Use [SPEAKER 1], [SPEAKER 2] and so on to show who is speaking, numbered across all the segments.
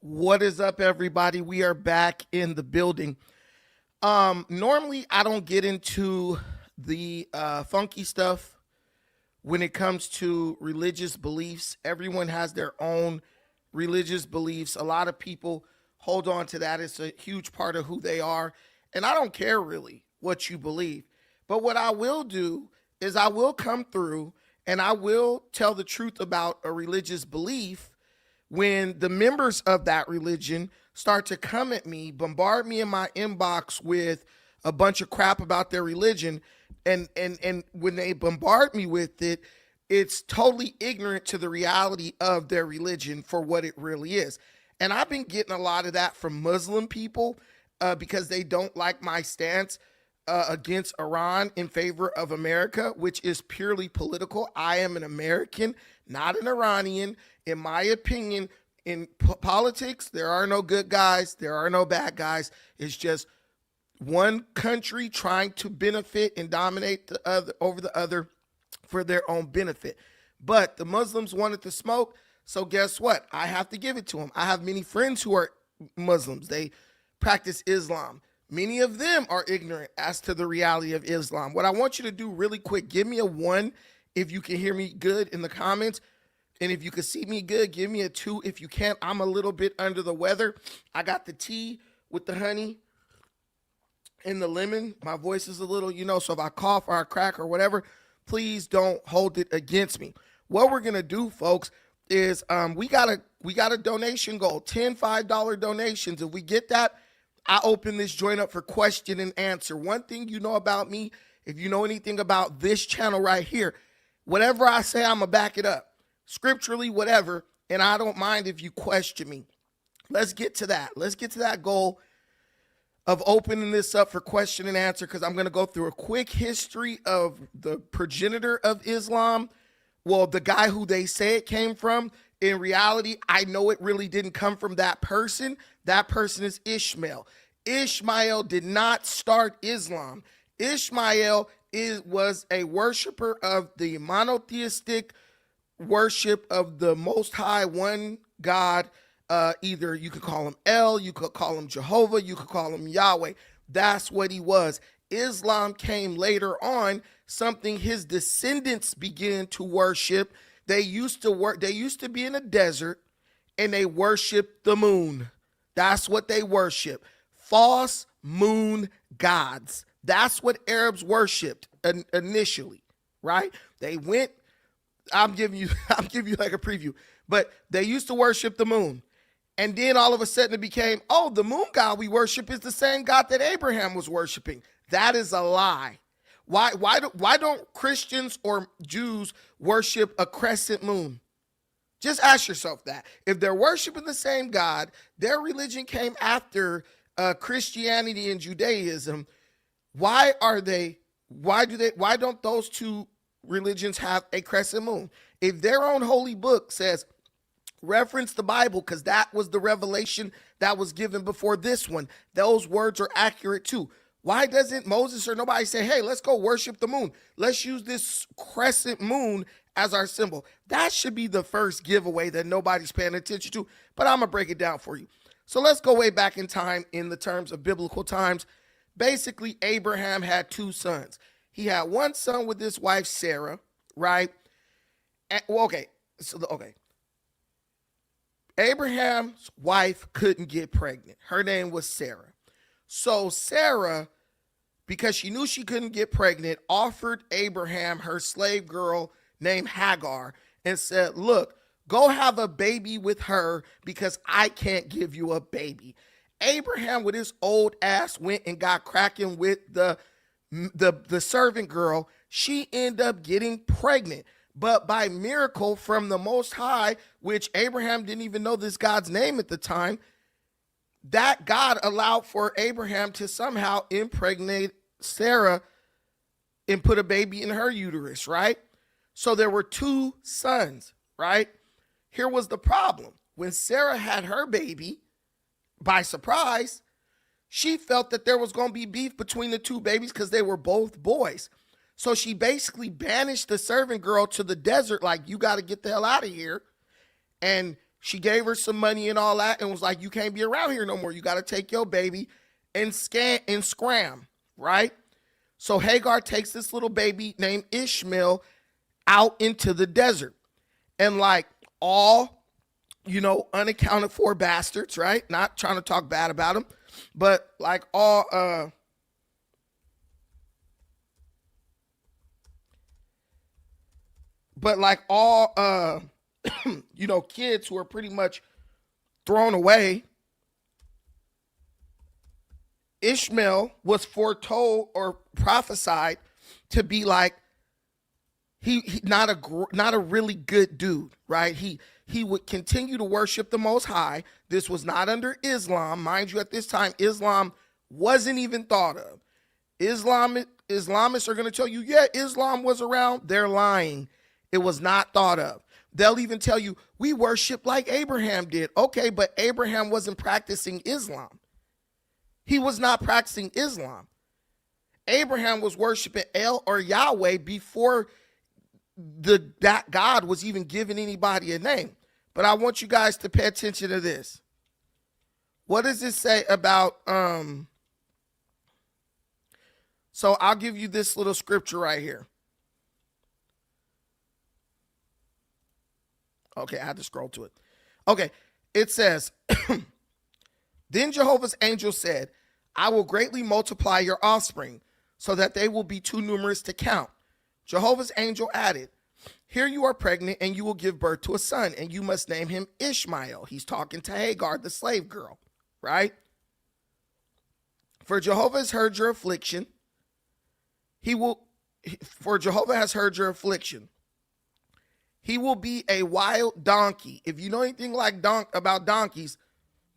[SPEAKER 1] What is up, everybody? We are back in the building. Normally, I don't get into the funky stuff when it comes to religious beliefs. Everyone has their own religious beliefs. A lot of people hold on to that. It's a huge part of who they are. And I don't care really what you believe. But what I will do is I will come through and I will tell the truth about a religious belief when the members of that religion start to come at me, bombard me in my inbox with a bunch of crap about their religion, and when they bombard me with it, it's totally ignorant to the reality of their religion for what it really is. And I've been getting a lot of that from Muslim people because they don't like my stance against Iran in favor of America, which is purely political. I am an American, not an Iranian. In my opinion, in politics, there are no good guys, there are no bad guys. It's just one country trying to benefit and dominate the other over the other for their own benefit. But the Muslims wanted to smoke, so guess what? I have to give it to them. I have many friends who are Muslims. They practice Islam. Many of them are ignorant as to the reality of Islam. What I want you to do really quick, give me a 1 if you can hear me good in the comments. And if you can see me good, give me a 2 if you can't. I'm a little bit under the weather. I got the tea with the honey and the lemon. My voice is a little, so if I cough or I crack or whatever, please don't hold it against me. What we're going to do, folks, is we got a donation goal, $5 donations. If we get that, I open this joint up for question and answer. One thing you know about me, if you know anything about this channel right here, whatever I say, I'm going to back it up. Scripturally, whatever, and I don't mind if you question me. Let's get to that. Let's get to that goal of opening this up for question and answer, because I'm going to go through a quick history of the progenitor of Islam. Well, the guy who they say it came from. In reality, I know it really didn't come from that person. That person is Ishmael. Ishmael did not start Islam. Ishmael was a worshiper of the monotheistic worship of the Most High one God. Either you could call him El, you could call him Jehovah, you could call him Yahweh. That's what he was. Islam came later on, something his descendants began to worship. They used to be in a desert and they worshiped the moon. That's what they worship. False moon gods. That's what Arabs worshiped initially, right? They went, I'm giving you like a preview, but they used to worship the moon. And then all of a sudden it became, oh, the moon god we worship is the same God that Abraham was worshiping. That is a lie. Why don't Christians or Jews worship a crescent moon? Just ask yourself that. If they're worshiping the same God, their religion came after Christianity and Judaism. Why don't those two religions have a crescent moon? If their own holy book says reference the Bible, because that was the revelation that was given before this one, those words are accurate too. Why doesn't Moses or nobody say, hey, let's go worship the moon? Let's use this crescent moon as our symbol. That should be the first giveaway that nobody's paying attention to, but I'm going to break it down for you. So let's go way back in time in the terms of biblical times. Basically, Abraham had 2 sons. He had one son with his wife, Sarah, right? Abraham's wife couldn't get pregnant. Her name was Sarah. So Sarah, because she knew she couldn't get pregnant, offered Abraham her slave girl named Hagar and said, look, go have a baby with her because I can't give you a baby. Abraham, with his old ass, went and got cracking with the servant girl. She ended up getting pregnant. But by miracle from the Most High, which Abraham didn't even know this God's name at the time, that God allowed for Abraham to somehow impregnate Sarah and put a baby in her uterus, right? So there were 2 sons, right? Here was the problem. When Sarah had her baby, by surprise, she felt that there was going to be beef between the 2 babies because they were both boys. So she basically banished the servant girl to the desert, like, you got to get the hell out of here. And She gave her some money and all that and was like, you can't be around here no more. You got to take your baby and scram, right? So Hagar takes this little baby named Ishmael out into the desert. And like all, unaccounted for bastards, right? Not trying to talk bad about them, but like all, kids who are pretty much thrown away, Ishmael was foretold or prophesied to be like, he not a really good dude, right? He would continue to worship the Most High. This was not under Islam. Mind you, at this time, Islam wasn't even thought of. Islamists are going to tell you, yeah, Islam was around. They're lying. It was not thought of. They'll even tell you, we worship like Abraham did. Okay, but Abraham wasn't practicing Islam. He was not practicing Islam. Abraham was worshiping El or Yahweh before that God was even giving anybody a name. But I want you guys to pay attention to this. What does it say about, so I'll give you this little scripture right here. Okay, I had to scroll to it. Okay, it says, then Jehovah's angel said, I will greatly multiply your offspring so that they will be too numerous to count. Jehovah's angel added, here you are pregnant and you will give birth to a son and you must name him Ishmael. He's talking to Hagar, the slave girl, right? For Jehovah has heard your affliction. For Jehovah has heard your affliction. He will be a wild donkey. If you know anything like about donkeys,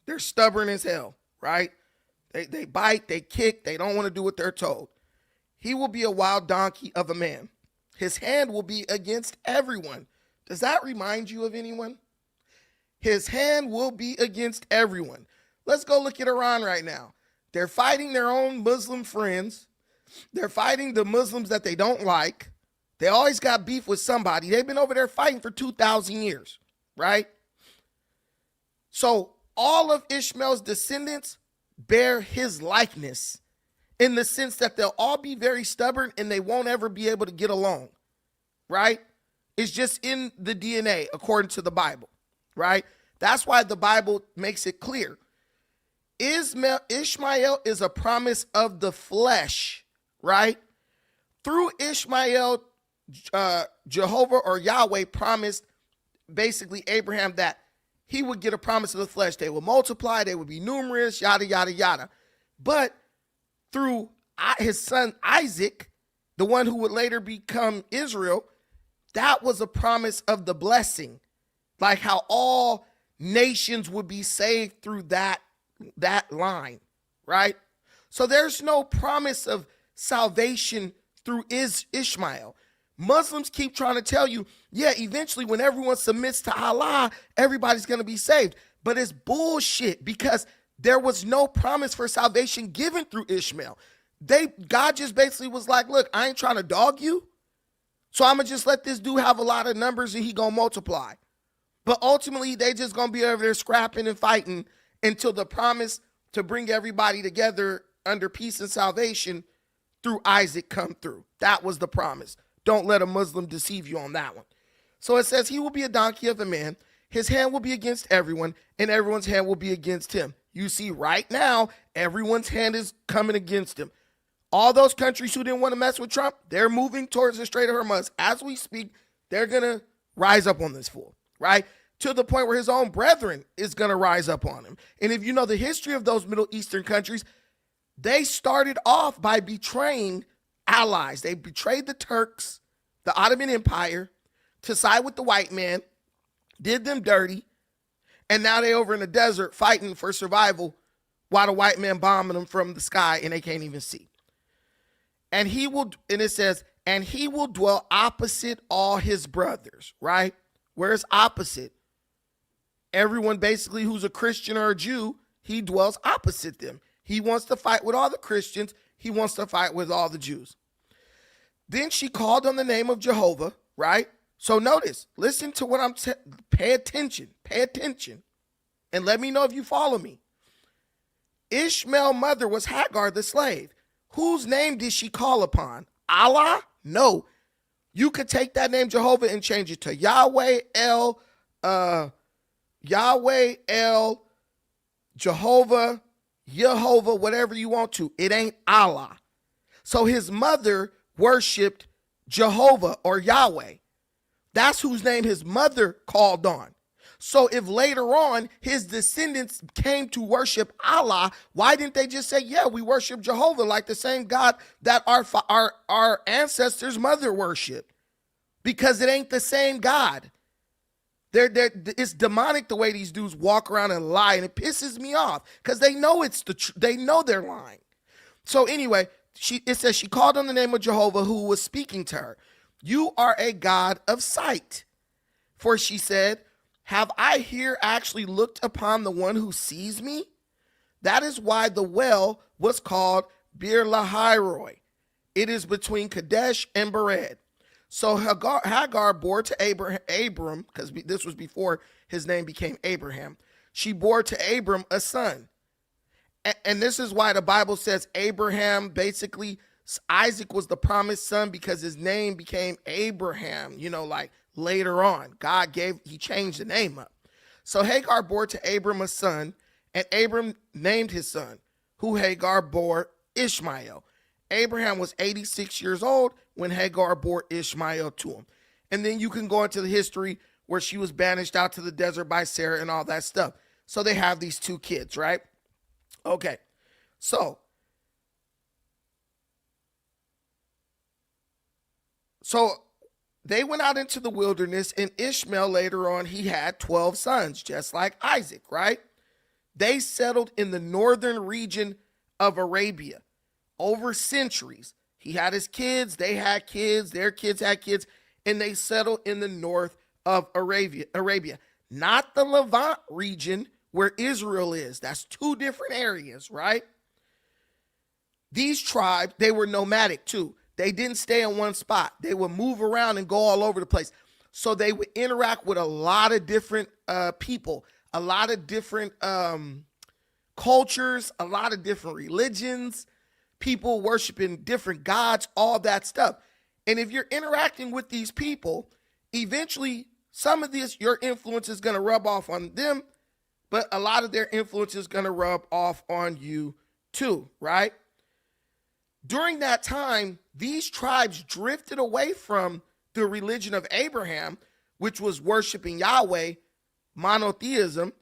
[SPEAKER 1] they're stubborn as hell, right? They bite, they kick, they don't want to do what they're told. He will be a wild donkey of a man. His hand will be against everyone. Does that remind you of anyone? His hand will be against everyone. Let's go look at Iran right now. They're fighting their own Muslim friends. They're fighting the Muslims that they don't like. They always got beef with somebody. They've been over there fighting for 2,000 years, right? So all of Ishmael's descendants bear his likeness in the sense that they'll all be very stubborn and they won't ever be able to get along, right? It's just in the DNA according to the Bible, right? That's why the Bible makes it clear. Ishmael is a promise of the flesh, right? Through Ishmael, Jehovah or Yahweh promised basically Abraham that he would get a promise of the flesh. They would multiply, they would be numerous, yada, yada, yada. But through his son Isaac, the one who would later become Israel, that was a promise of the blessing. Like how all nations would be saved through that line, right? So there's no promise of salvation through Ishmael. Muslims keep trying to tell you, yeah, eventually when everyone submits to Allah, everybody's going to be saved. But it's bullshit because there was no promise for salvation given through Ishmael. God just basically was like, look, I ain't trying to dog you. So I'm going to just let this dude have a lot of numbers and he going to multiply. But ultimately, they just going to be over there scrapping and fighting until the promise to bring everybody together under peace and salvation through Isaac come through. That was the promise. Don't let a Muslim deceive you on that one. So it says he will be a donkey of a man. His hand will be against everyone, and everyone's hand will be against him. You see, right now, everyone's hand is coming against him. All those countries who didn't want to mess with Trump, they're moving towards the Strait of Hormuz. As we speak, they're going to rise up on this fool, right? To the point where his own brethren is going to rise up on him. And if you know the history of those Middle Eastern countries, they started off by betraying allies. They betrayed the Turks, the Ottoman Empire, to side with the white man, did them dirty, and now they over in the desert fighting for survival while the white man bombing them from the sky and they can't even see. And it says, and he will dwell opposite all his brothers, right? Where's opposite? Everyone basically who's a Christian or a Jew, he dwells opposite them. He wants to fight with all the Christians. He wants to fight with all the Jews. Then she called on the name of Jehovah, right? So notice, listen to what pay attention, and let me know if you follow me. Ishmael's mother was Hagar the slave. Whose name did she call upon? Allah? No. You could take that name Jehovah and change it to Yahweh El, Jehovah, whatever you want to. It ain't Allah. So his mother worshiped Jehovah or Yahweh. That's whose name his mother called on. So if later on his descendants came to worship Allah, why didn't they just say, yeah, we worship Jehovah, like the same God that our ancestors' mother worshiped? Because it ain't the same God. It's demonic the way these dudes walk around and lie, and it pisses me off because they know they know they're lying. So anyway, it says she called on the name of Jehovah who was speaking to her. You are a God of sight. For she said, have I here actually looked upon the one who sees me? That is why the well was called Bir Lahairoi. It is between Kadesh and Bered. So Hagar bore to Abram, because this was before his name became Abraham. She bore to Abram a son. And this is why the Bible says Abraham, basically, Isaac was the promised son because his name became Abraham, like later on. He changed the name up. So Hagar bore to Abram a son, and Abram named his son, who Hagar bore Ishmael. Abraham was 86 years old when Hagar bore Ishmael to him. And then you can go into the history where she was banished out to the desert by Sarah and all that stuff. So they have these two kids, right? Okay. So they went out into the wilderness, and Ishmael later on, he had 12 sons, just like Isaac, right? They settled in the northern region of Arabia over centuries. He had his kids, they had kids, their kids had kids, and they settled in the north of Arabia. Not the Levant region where Israel is. That's two different areas, right? These tribes, they were nomadic too. They didn't stay in one spot. They would move around and go all over the place. So they would interact with a lot of different people, a lot of different cultures, a lot of different religions, people worshiping different gods, all that stuff. And if you're interacting with these people, eventually some of this, your influence is going to rub off on them, but a lot of their influence is going to rub off on you too, right? During that time, these tribes drifted away from the religion of Abraham, which was worshiping Yahweh, monotheism,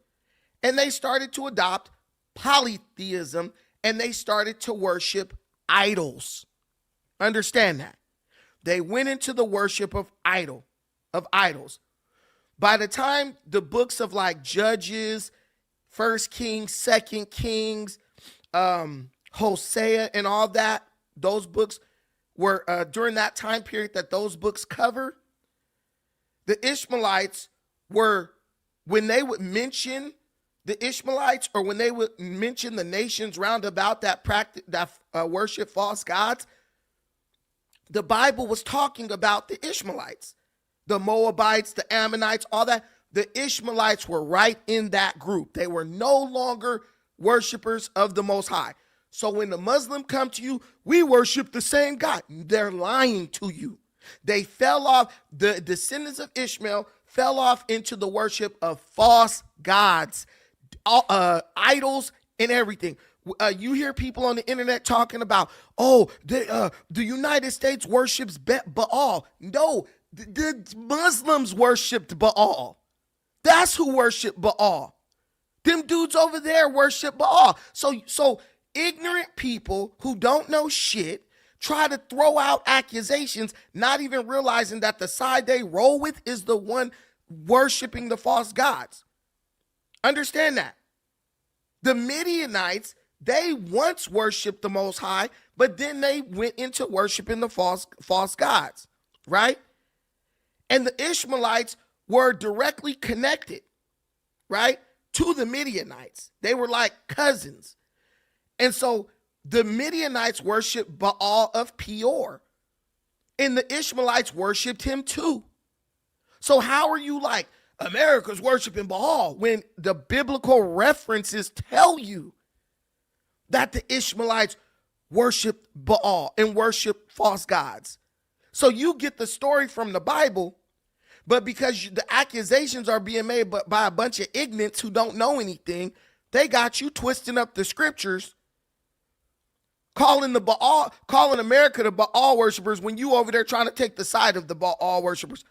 [SPEAKER 1] and they started to adopt polytheism, and they started to worship idols. Understand that. They went into the worship of idols. By the time the books of like Judges, 1 Kings, 2 Kings, Hosea and all that, those books were during that time period that those books cover, the Ishmaelites were, when they would mention the Ishmaelites or when they would mention the nations round about that worship false gods, the Bible was talking about the Ishmaelites, the Moabites, the Ammonites, all that. The Ishmaelites were right in that group. They were no longer worshipers of the Most High. So when the Muslim come to you, we worship the same God. They're lying to you. They fell off, the descendants of Ishmael fell off into the worship of false gods, idols and everything. You hear people on the internet talking about, the United States worships Baal. No, the Muslims worshipped Baal. That's who worship Baal. Them dudes over there worship Baal. So ignorant people who don't know shit try to throw out accusations, not even realizing that the side they roll with is the one worshiping the false gods. Understand that. The Midianites, they once worshiped the Most High, but then they went into worshiping the false gods, right? And the Ishmaelites were directly connected, right, to the Midianites. They were like cousins. And so the Midianites worshiped Baal of Peor, and the Ishmaelites worshiped him too. So how are you like, America's worshiping Baal when the biblical references tell you that the Ishmaelites worshiped Baal and worshiped false gods? So you get the story from the Bible, but because the accusations are being made by a bunch of ignorants who don't know anything, they got you twisting up the scriptures, calling America the Baal worshipers when you over there trying to take the side of the Baal worshipers.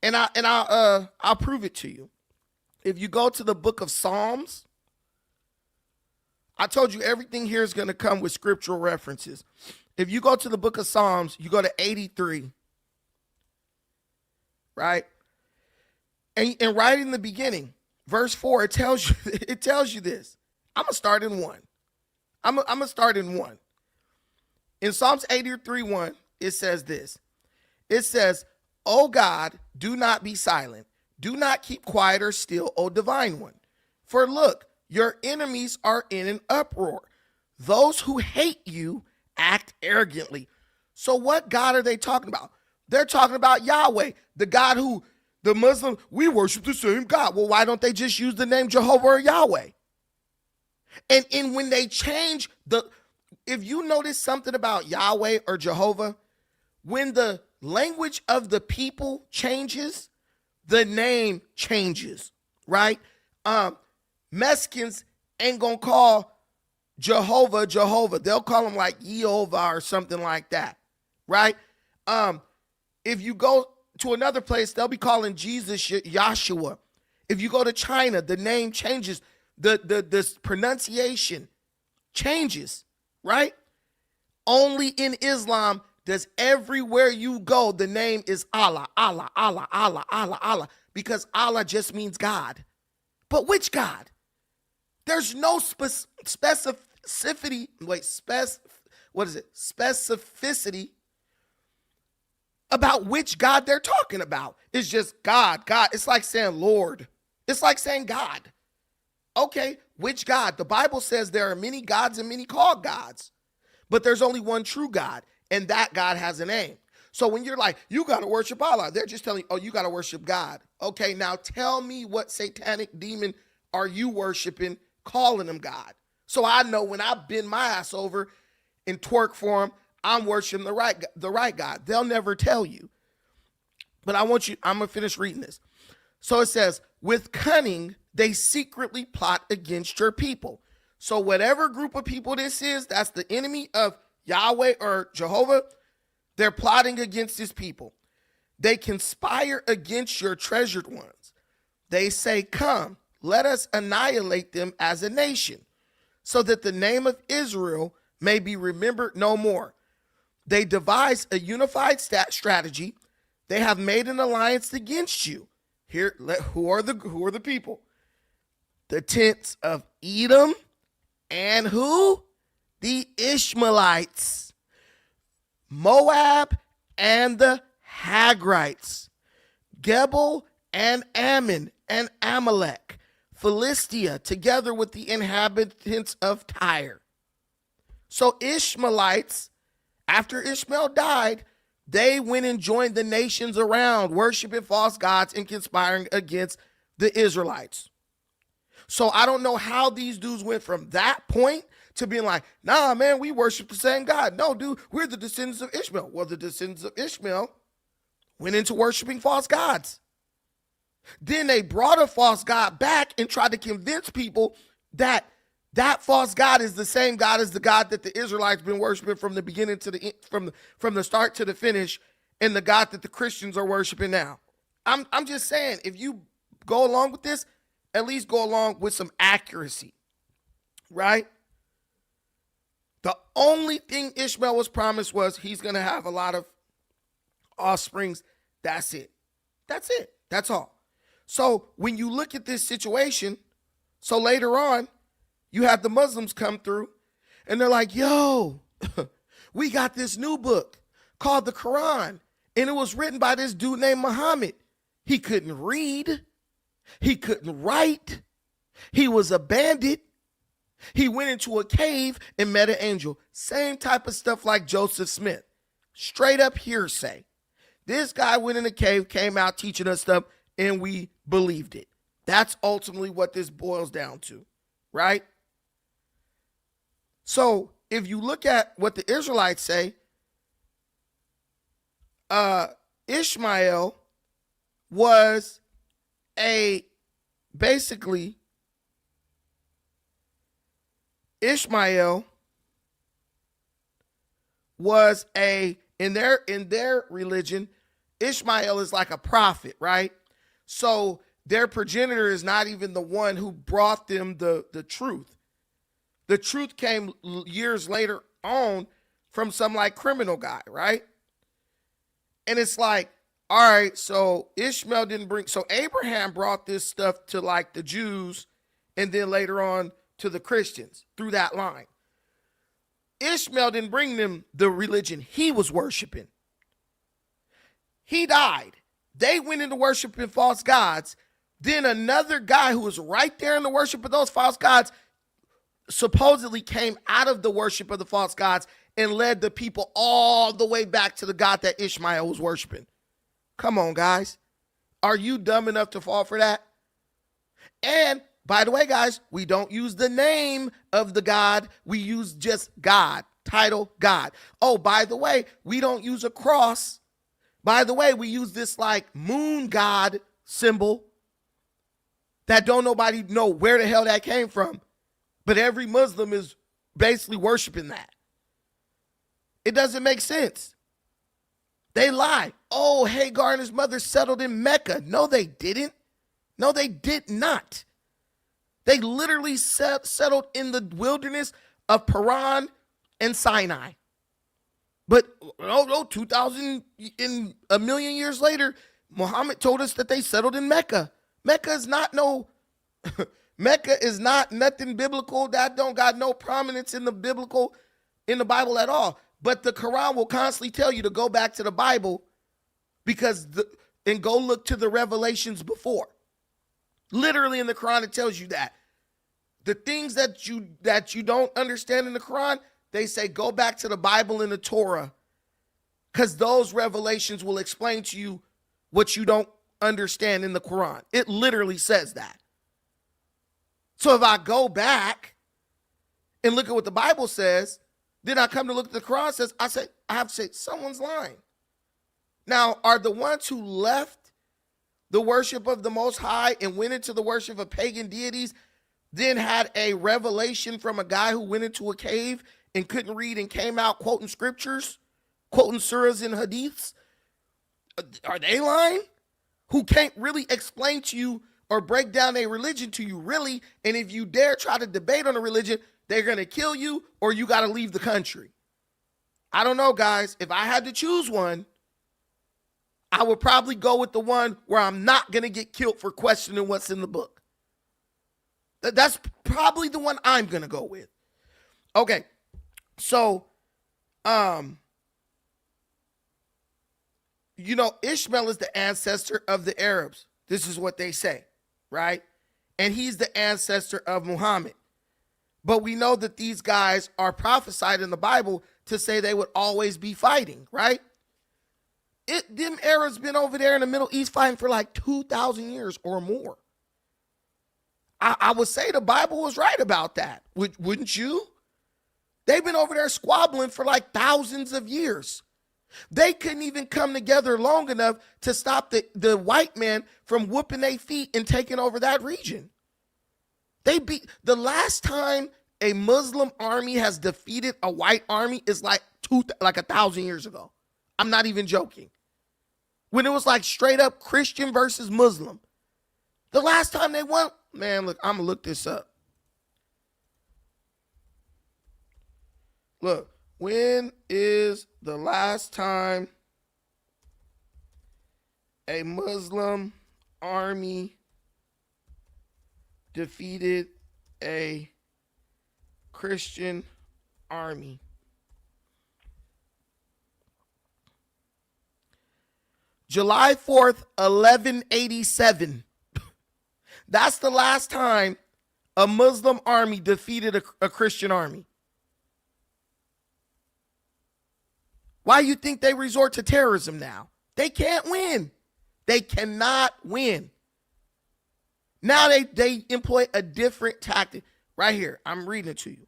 [SPEAKER 1] And I'll prove it to you. If you go to the book of Psalms, I told you everything here is going to come with scriptural references. If you go to the book of Psalms, you go to 83, right? And right in the beginning, verse 4, it tells you this. I'm gonna start in 1. I'm gonna start in 1. In Psalms 83:1, it says this. It says, "O God, do not be silent. Do not keep quiet or still, O divine one. For look, your enemies are in an uproar. Those who hate you act arrogantly." So what God are they talking about? They're talking about Yahweh, the God who the Muslim, we worship the same God. Well, why don't they just use the name Jehovah or Yahweh? And when they change if you notice something about Yahweh or Jehovah, when the language of the people changes, the name changes, right? Mexicans ain't gonna call Jehovah. They'll call him like Jehovah or something like that, right? If you go to another place, they'll be calling Jesus Yahshua. If you go to China, the name changes. The pronunciation changes, right? Only in Islam does everywhere you go, the name is Allah, Allah, Allah, Allah, Allah, Allah, because Allah just means God. But which God? There's no specificity about which God they're talking about. It's just God. It's like saying Lord. It's like saying God. Okay, which God? The Bible says there are many gods and many called gods, but there's only one true God, and that God has a name. So when you're like, you got to worship Allah, they're just telling you, oh, you got to worship God. Okay, now tell me what satanic demon are you worshiping, calling him God? So I know when I bend my ass over and twerk for him, I'm worshiping the right God. They'll never tell you. But I'm going to finish reading this. So it says, with cunning, they secretly plot against your people. So whatever group of people this is, that's the enemy of Yahweh or Jehovah, they're plotting against his people. They conspire against your treasured ones. They say, come, let us annihilate them as a nation, so that the name of Israel may be remembered no more. They devise a unified strategy. They have made an alliance against you. Here, who are the people? The tents of Edom and who? The Ishmaelites, Moab and the Hagrites, Gebel and Ammon and Amalek, Philistia, together with the inhabitants of Tyre. So Ishmaelites, after Ishmael died, they went and joined the nations around, worshiping false gods and conspiring against the Israelites. So I don't know how these dudes went from that point to being like, nah, man, we worship the same God. No, dude, we're the descendants of Ishmael. Well, the descendants of Ishmael went into worshiping false gods. Then they brought a false god back and tried to convince people that that false god is the same God as the God that the Israelites been worshiping from the beginning to the end, from the start to the finish, and the God that the Christians are worshiping now. I'm just saying, if you go along with this, at least go along with some accuracy, right? The only thing Ishmael was promised was he's going to have a lot of offsprings. That's it. That's it. That's all. So when you look at this situation, so later on, you have the Muslims come through and they're like, yo, we got this new book called the Quran. And it was written by this dude named Muhammad. He couldn't read. He couldn't write. He was a bandit. He went into a cave and met an angel. Same type of stuff like Joseph Smith. Straight up hearsay. This guy went in a cave, came out teaching us stuff, and we believed it. That's ultimately what this boils down to, right? So if you look at what the Israelites say, Ishmael was in their religion, Ishmael is like a prophet, right? So their progenitor is not even the one who brought them the truth. The truth came years later on from some like criminal guy, right? And it's like, all right, so Ishmael didn't bring, so Abraham brought this stuff to like the Jews and then later on to the Christians through that line. Ishmael didn't bring them the religion he was worshiping. He died. They went into worshiping false gods. Then another guy who was right there in the worship of those false gods supposedly came out of the worship of the false gods and led the people all the way back to the God that Ishmael was worshiping. Come on, guys. Are you dumb enough to fall for that? And by the way, guys, we don't use the name of the God. We use just God, title God. Oh, by the way, we don't use a cross. By the way, we use this like moon god symbol that don't nobody know where the hell that came from. But every Muslim is basically worshiping that. It doesn't make sense. They lie. Oh, Hagar and his mother settled in Mecca. No, they didn't. No, they did not. They literally settled in the wilderness of Paran and Sinai. But no, 2,000 in a million years later, Muhammad told us that they settled in Mecca. Mecca is not nothing biblical. That don't got no prominence in the Bible at all. But the Quran will constantly tell you to go back to the Bible and go look to the revelations before. Literally in the Quran, it tells you that. The things that you don't understand in the Quran, they say go back to the Bible and the Torah, because those revelations will explain to you what you don't understand in the Quran. It literally says that. So if I go back and look at what the Bible says, then I come to look at the Quran I have to say someone's lying. Now, are the ones who left the worship of the Most High and went into the worship of pagan deities, then had a revelation from a guy who went into a cave and couldn't read and came out quoting scriptures, quoting surahs and hadiths? Are they lying? Who can't really explain to you or break down a religion to you, really? And if you dare try to debate on a religion, they're going to kill you or you got to leave the country. I don't know, guys. If I had to choose one, I would probably go with the one where I'm not going to get killed for questioning what's in the book. That's probably the one I'm going to go with. Okay. So, Ishmael is the ancestor of the Arabs. This is what they say, right? And he's the ancestor of Muhammad. But we know that these guys are prophesied in the Bible to say they would always be fighting, right? Them Arabs been over there in the Middle East fighting for like 2,000 years or more. I would say the Bible was right about that. Wouldn't you? They've been over there squabbling for like thousands of years. They couldn't even come together long enough to stop the white man from whooping their feet and taking over that region. The last time a Muslim army has defeated a white army is like 1,000 years ago. I'm not even joking. When it was like straight up Christian versus Muslim. The last time they won, man, look, I'm going to look this up. Look, when is the last time a Muslim army defeated a Christian army? July 4th, 1187. That's the last time a Muslim army defeated a Christian army. Why do you think they resort to terrorism now? They can't win. They cannot win. Now they employ a different tactic. Right here, I'm reading it to you.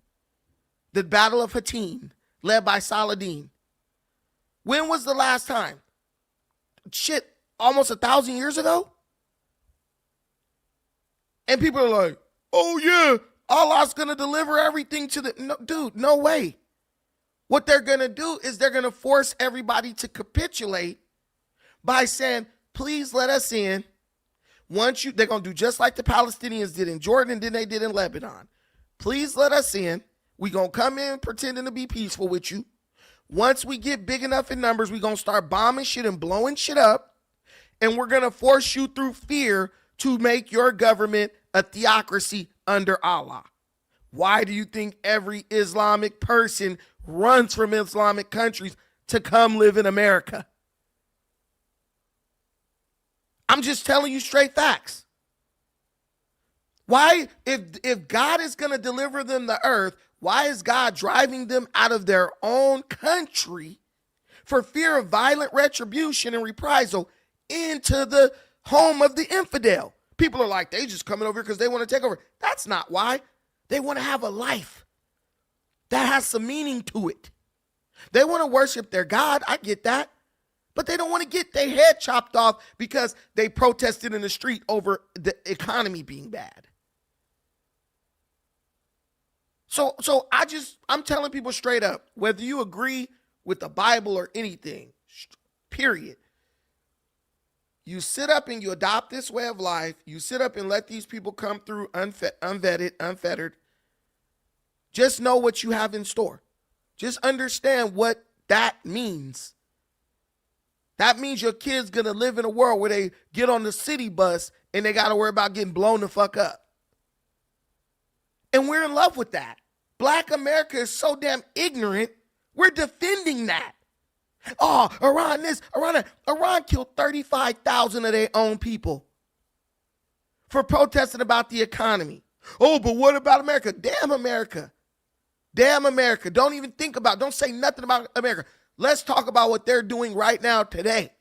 [SPEAKER 1] The Battle of Hattin, led by Saladin. When was the last time? Shit, almost 1,000 years ago? And people are like, oh yeah, Allah's going to deliver everything to the... No, dude, no way. What they're going to do is they're going to force everybody to capitulate by saying, please let us in. They're going to do just like the Palestinians did in Jordan and then they did in Lebanon. Please let us in. We're going to come in pretending to be peaceful with you. Once we get big enough in numbers, we're going to start bombing shit and blowing shit up. And we're going to force you through fear to make your government a theocracy under Allah. Why do you think every Islamic person runs from Islamic countries to come live in America? I'm just telling you straight facts. Why, if God is going to deliver them the earth, why is God driving them out of their own country for fear of violent retribution and reprisal into the home of the infidel? People are like, they just coming over here because they want to take over. That's not why. They want to have a life that has some meaning to it. They want to worship their God. I get that. But they don't want to get their head chopped off because they protested in the street over the economy being bad. So I'm telling people straight up, whether you agree with the Bible or anything, period. You sit up and you adopt this way of life. You sit up and let these people come through unvetted, unfettered. Just know what you have in store. Just understand what that means. That means your kid's going to live in a world where they get on the city bus and they got to worry about getting blown the fuck up. And we're in love with that. Black America is so damn ignorant. We're defending that. Oh, Iran this, Iran that. Iran killed 35,000 of their own people for protesting about the economy. Oh, but what about America? Damn America. Damn America. Don't even think about, don't say nothing about America. Let's talk about what they're doing right now today.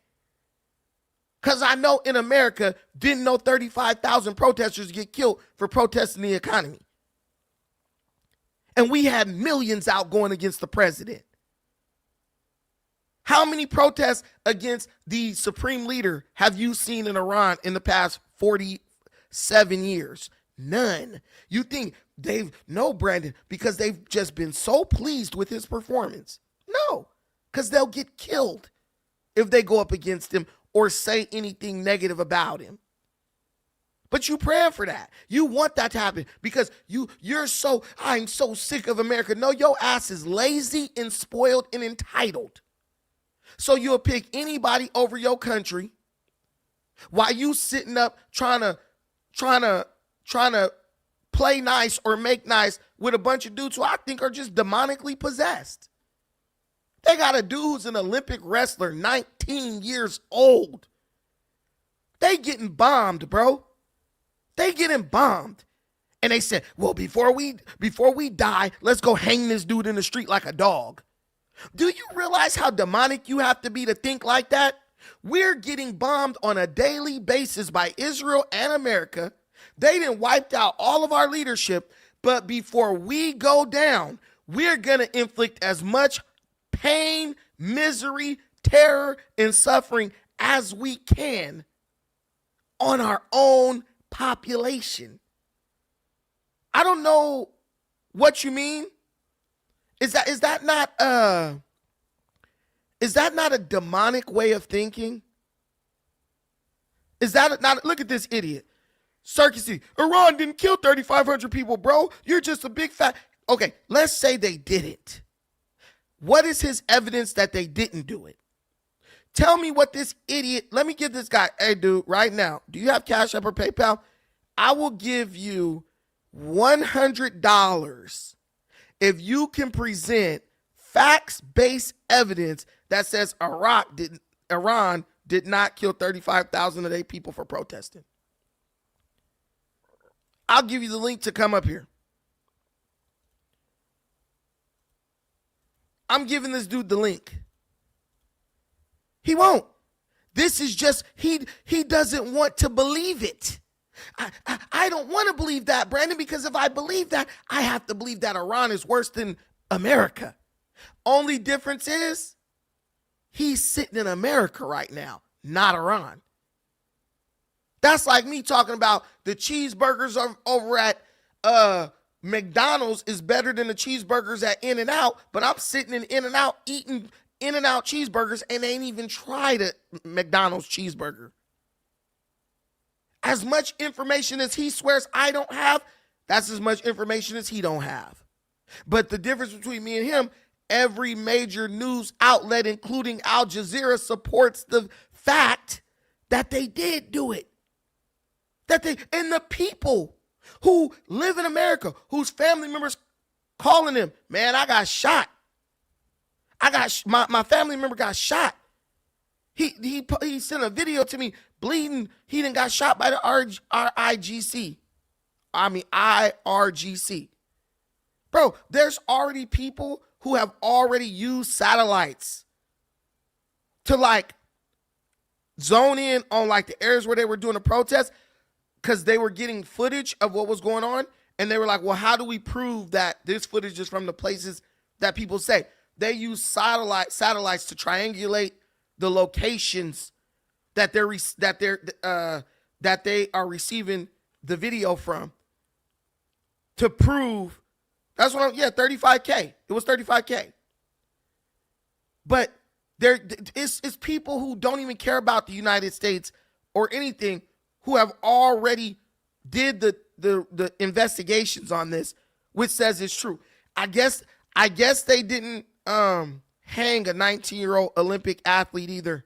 [SPEAKER 1] Because I know in America, didn't know 35,000 protesters get killed for protesting the economy. And we had millions out going against the president. How many protests against the supreme leader have you seen in Iran in the past 47 years? None. You think no, Brandon, because they've just been so pleased with his performance. No, because they'll get killed if they go up against him or say anything negative about him. But you praying for that. You want that to happen because I'm so sick of America. No, your ass is lazy and spoiled and entitled. So you'll pick anybody over your country while you sitting up trying to play nice or make nice with a bunch of dudes who I think are just demonically possessed. They got a dude who's an Olympic wrestler, 19 years old. They getting bombed, bro. They getting bombed. And they said, well, before we die, let's go hang this dude in the street like a dog. Do you realize how demonic you have to be to think like that? We're getting bombed on a daily basis by Israel and America. They done wiped out all of our leadership. But before we go down, we're going to inflict as much pain, misery, terror, and suffering as we can on our own population. I don't know what you mean. Is that not a demonic way of thinking? Is that not? Look at this idiot. Circus. Iran didn't kill 3,500 people, bro. You're just a big fat. Okay, let's say they didn't. What is his evidence that they didn't do it? Tell me what this idiot. Let me give this guy. Hey, dude, right now, do you have Cash App or PayPal? I will give you $100 if you can present facts-based evidence that says Iran did not kill 35,000 of their people for protesting. I'll give you the link to come up here. I'm giving this dude the link. He won't. This is just, he doesn't want to believe it. I don't want to believe that, Brandon, because if I believe that, I have to believe that Iran is worse than America. Only difference is he's sitting in America right now, not Iran. That's like me talking about the cheeseburgers over at McDonald's is better than the cheeseburgers at In-N-Out, but I'm sitting in In-N-Out eating In-N-Out cheeseburgers and ain't even tried a McDonald's cheeseburger. As much information as he swears I don't have, that's as much information as he don't have. But the difference between me and him, every major news outlet, including Al Jazeera, supports the fact that they did do it. And the people who live in America, whose family members calling them, man, I got shot. My family member got shot. He sent a video to me bleeding. He done got shot by the IRGC. Bro, there's already people who have already used satellites to like zone in on like the areas where they were doing the protest because they were getting footage of what was going on. And they were like, well, how do we prove that this footage is from the places that people say? They use satellites to triangulate the locations that they are receiving the video from to prove. That's what 35K. It was 35K. But it's people who don't even care about the United States or anything who have already did the investigations on this, which says it's true. I guess they didn't hang a 19-year-old Olympic athlete either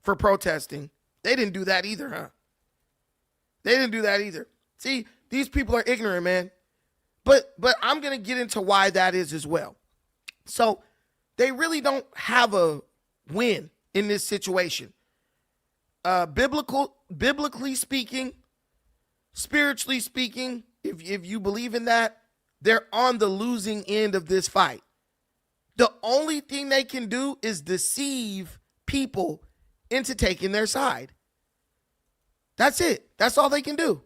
[SPEAKER 1] for protesting. They didn't do that either, huh? They didn't do that either. See, these people are ignorant, man. But I'm going to get into why that is as well. So they really don't have a win in this situation. Biblically speaking, spiritually speaking, if you believe in that, they're on the losing end of this fight. The only thing they can do is deceive people into taking their side. That's it. That's all they can do.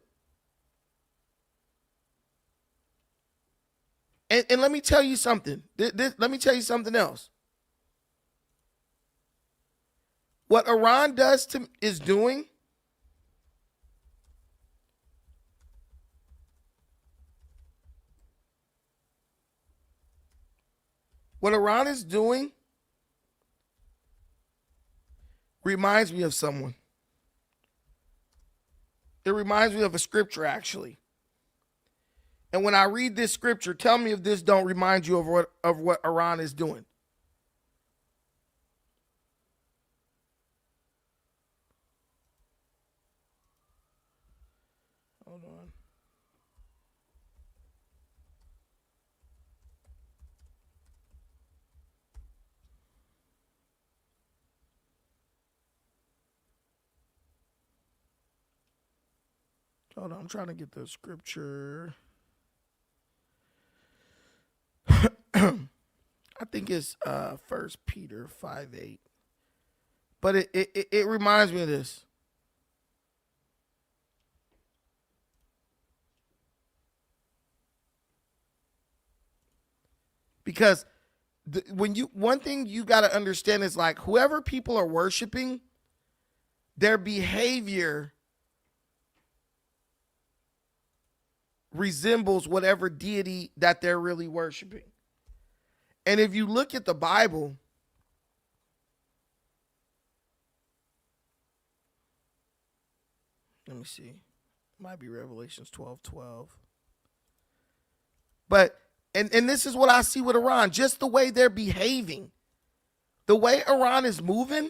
[SPEAKER 1] And let me tell you something. Let me tell you something else. What Iran is doing reminds me of someone. It reminds me of a scripture, actually. And when I read this scripture, tell me if this don't remind you of what Iran is doing. Hold on. Hold on, I'm trying to get the scripture. I think it's 1 Peter 5:8. But it reminds me of this. Because one thing you got to understand is like whoever people are worshiping, their behavior resembles whatever deity that they're really worshiping. And if you look at the Bible, let me see. It might be Revelations 12:12. But and this is what I see with Iran, just the way they're behaving. The way Iran is moving,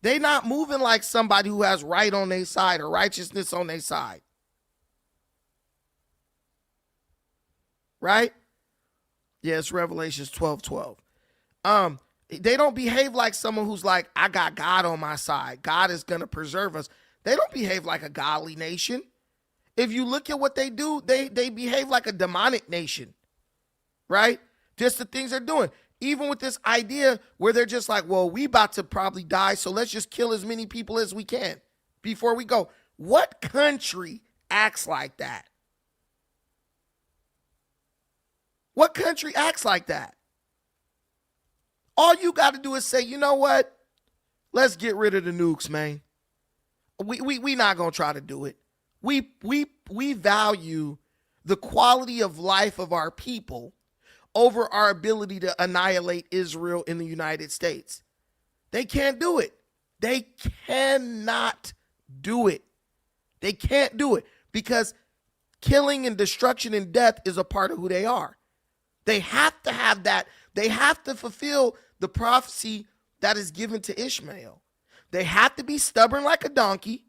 [SPEAKER 1] they not moving like somebody who has right on their side or righteousness on their side. Right? Yes, Revelations 12:12. They don't behave like someone who's like, I got God on my side. God is going to preserve us. They don't behave like a godly nation. If you look at what they do, they behave like a demonic nation. Right? Just the things they're doing. even with this idea where they're just like, well, we about to probably die, so let's just kill as many people as we can before we go. What country acts like that? What country acts like that? All you got to do is say, you know what? Let's get rid of the nukes, man. We not going to try to do it. We value the quality of life of our people over our ability to annihilate Israel in the United States. They can't do it. They cannot do it. They can't do it because killing and destruction and death is a part of who they are. They have to have that. They have to fulfill the prophecy that is given to Ishmael. They have to be stubborn like a donkey.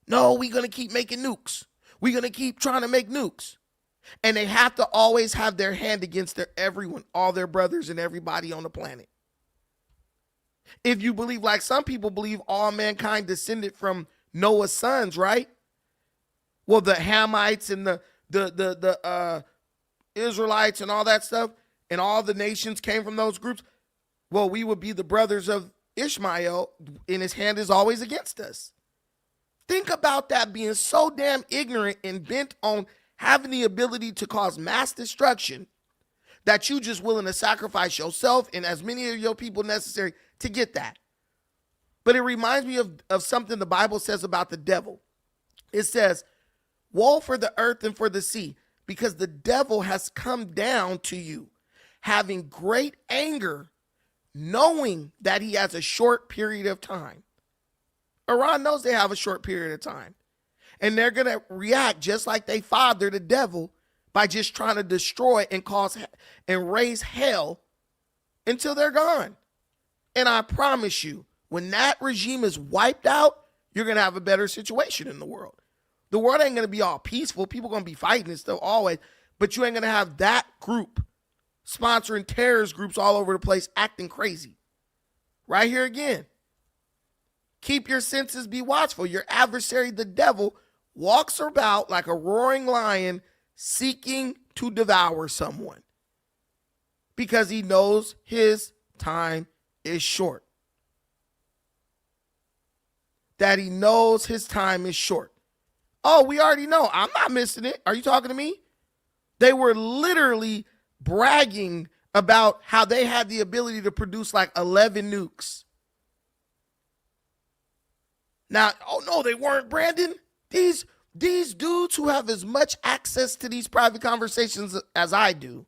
[SPEAKER 1] No, we're going to keep making nukes. We're going to keep trying to make nukes. And they have to always have their hand against everyone, all their brothers and everybody on the planet. If you believe, like some people believe, all mankind descended from Noah's sons, right? Well, the Hamites and the Israelites and all that stuff, and all the nations came from those groups. Well, we would be the brothers of Ishmael, and his hand is always against us. Think about that, being so damn ignorant and bent on having the ability to cause mass destruction that you just willing to sacrifice yourself and as many of your people necessary to get that. But it reminds me of something the Bible says about the devil. It says, woe for the earth and for the sea, because the devil has come down to you, having great anger, knowing that he has a short period of time. Iran knows they have a short period of time. And they're going to react just like they father the devil by just trying to destroy and cause and raise hell until they're gone. And I promise you, when that regime is wiped out, you're going to have a better situation in the world. The world ain't going to be all peaceful. People going to be fighting and stuff always. But you ain't going to have that group sponsoring terrorist groups all over the place acting crazy. Right here again. Keep your senses, be watchful. Your adversary, the devil, walks about like a roaring lion seeking to devour someone because he knows his time is short. That he knows his time is short. Oh, we already know. I'm not missing it. Are you talking to me? They were literally bragging about how they had the ability to produce like 11 nukes. Now, oh no, they weren't, Brandon. These dudes who have as much access to these private conversations as I do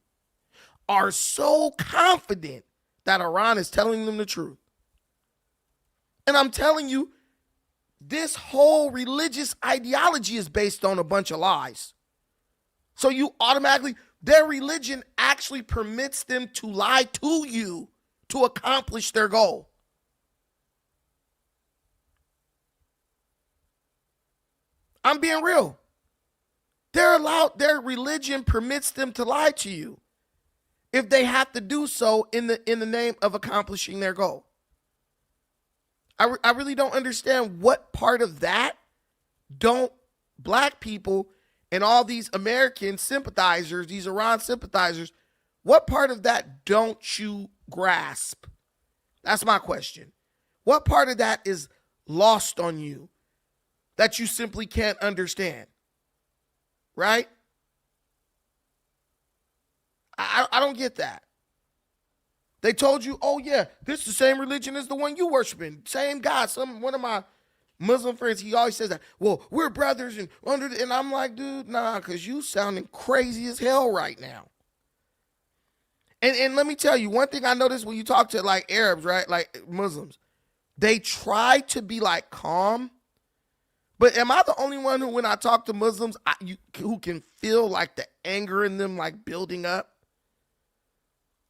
[SPEAKER 1] are so confident that Iran is telling them the truth. And I'm telling you, this whole religious ideology is based on a bunch of lies. So you automatically, their religion actually permits them to lie to you to accomplish their goal. I'm being real. Their religion permits them to lie to you if they have to do so in the name of accomplishing their goal. I really don't understand what part of that don't black people and all these American sympathizers, these Iran sympathizers, what part of that don't you grasp? That's my question. What part of that is lost on you that you simply can't understand? Right? I don't get that. They told you, oh yeah, this is the same religion as the one you worshiping. Same God. One of my Muslim friends, he always says that. Well, we're brothers and I'm like, dude, nah, because you sounding crazy as hell right now. And let me tell you, one thing I noticed when you talk to like Arabs, right, like Muslims, they try to be like calm. But am I the only one who, when I talk to Muslims, who can feel like the anger in them like building up?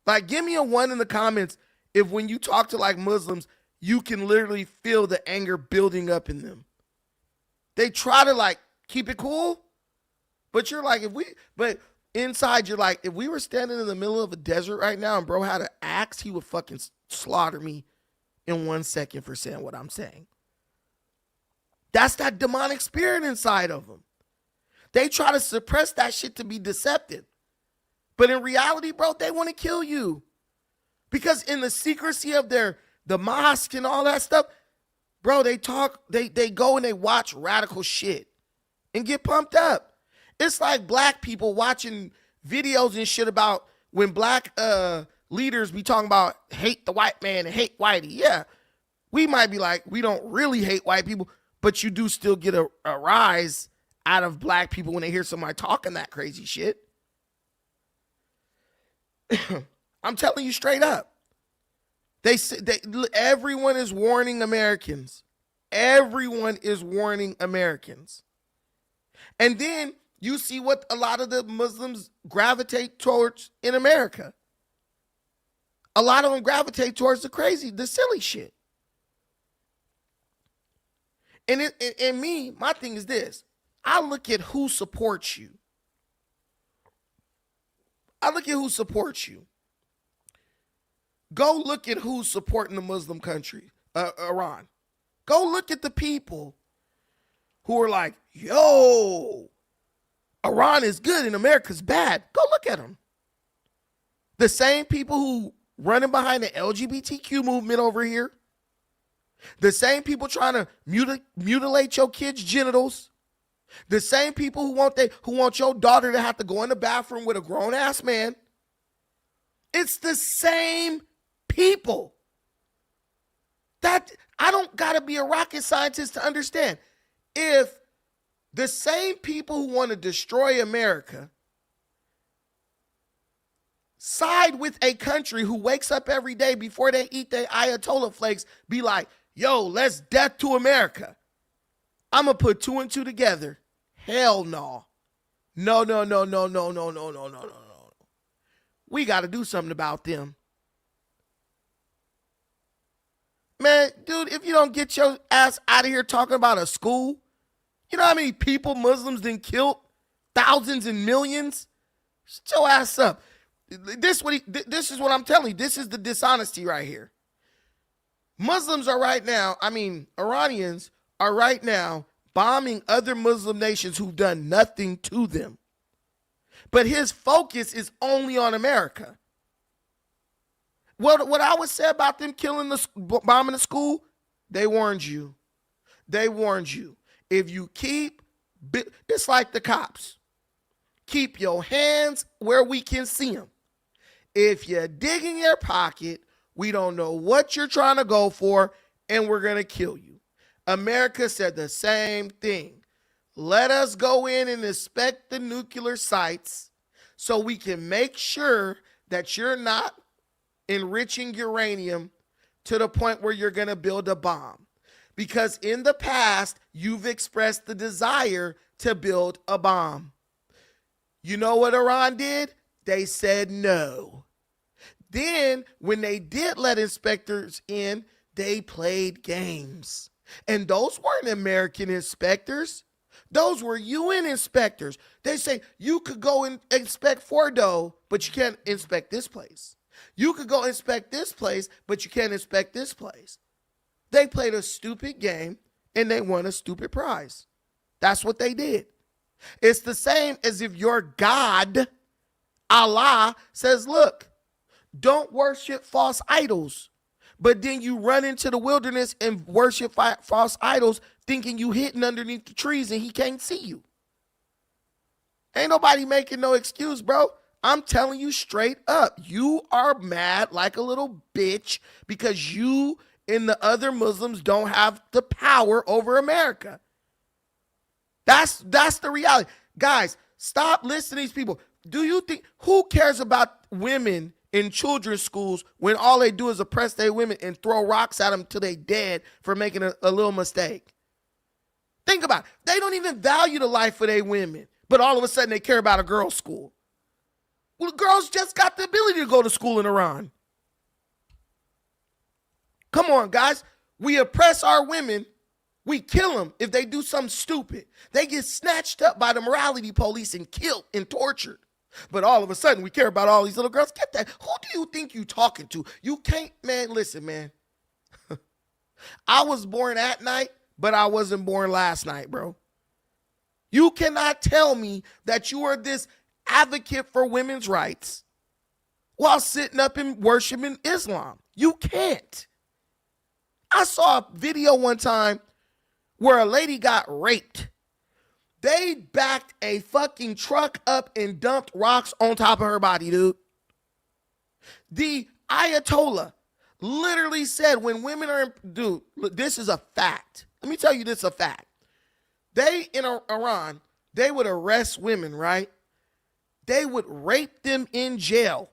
[SPEAKER 1] Like, give me a 1 in the comments if when you talk to like Muslims, you can literally feel the anger building up in them. They try to like keep it cool, but you're like, but inside you're like, if we were standing in the middle of a desert right now and bro had an axe, he would fucking slaughter me in 1 second for saying what I'm saying. That's that demonic spirit inside of them. They try to suppress that shit to be deceptive. But in reality, bro, they want to kill you. Because in the secrecy of the mosque and all that stuff, bro, they go and they watch radical shit and get pumped up. It's like black people watching videos and shit about when black leaders be talking about hate the white man and hate whitey. Yeah, we might be like, we don't really hate white people, but you do still get a rise out of black people when they hear somebody talking that crazy shit. I'm telling you straight up. Everyone is warning Americans. Everyone is warning Americans. And then you see what a lot of the Muslims gravitate towards in America. A lot of them gravitate towards the silly shit. And my thing is this. I look at who supports you. Go look at who's supporting the Muslim country, Iran. Go look at the people who are like, yo, Iran is good and America's bad. Go look at them. The same people who running behind the LGBTQ movement over here. The same people trying to mutilate your kids' genitals. The same people who want your daughter to have to go in the bathroom with a grown-ass man. It's the same people. That I don't gotta be a rocket scientist to understand. If the same people who want to destroy America side with a country who wakes up every day before they eat their Ayatollah flakes, be like, yo, let's death to America. I'm going to put two and two together. Hell no. No. We got to do something about them. Man, dude, if you don't get your ass out of here talking about a school, you know how many people Muslims done killed? Thousands and millions? Shut your ass up. This is what I'm telling you. This is the dishonesty right here. Iranians are right now bombing other Muslim nations who've done nothing to them. But his focus is only on America. What I would say about them bombing the school, they warned you. If you it's like the cops. Keep your hands where we can see them. If you dig in your pocket, we don't know what you're trying to go for, and we're going to kill you. America said the same thing. Let us go in and inspect the nuclear sites so we can make sure that you're not enriching uranium to the point where you're going to build a bomb. Because in the past, you've expressed the desire to build a bomb. You know what Iran did? They said no. Then, when they did let inspectors in, they played games. And those weren't American inspectors. Those were UN inspectors. They say, you could go and inspect Fordo, but you can't inspect this place. You could go inspect this place, but you can't inspect this place. They played a stupid game, and they won a stupid prize. That's what they did. It's the same as if your God, Allah, says, look, don't worship false idols. But then you run into the wilderness and worship false idols thinking you hidden underneath the trees and he can't see you. Ain't nobody making no excuse, bro. I'm telling you straight up. You are mad like a little bitch because you and the other Muslims don't have the power over America. That's the reality. Guys, stop listening to these people. Do you think, who cares about women in children's schools when all they do is oppress their women and throw rocks at them till they dead for making a little mistake? Think about it. They don't even value the life of their women, but all of a sudden they care about a girls' school. Well, girls just got the ability to go to school in Iran. Come on, guys. We oppress our women. We kill them if they do something stupid. They get snatched up by the morality police and killed and tortured. But all of a sudden, we care about all these little girls. Get that. Who do you think you talking to? You can't, man, listen, man. I was born at night, but I wasn't born last night, bro. You cannot tell me that you are this advocate for women's rights while sitting up and worshiping Islam. You can't. I saw a video one time where a lady got raped. They backed a fucking truck up and dumped rocks on top of her body, dude. The Ayatollah literally said when women are, dude, look, this is a fact. Let me tell you this is a fact. They, in Iran, they would arrest women, right? They would rape them in jail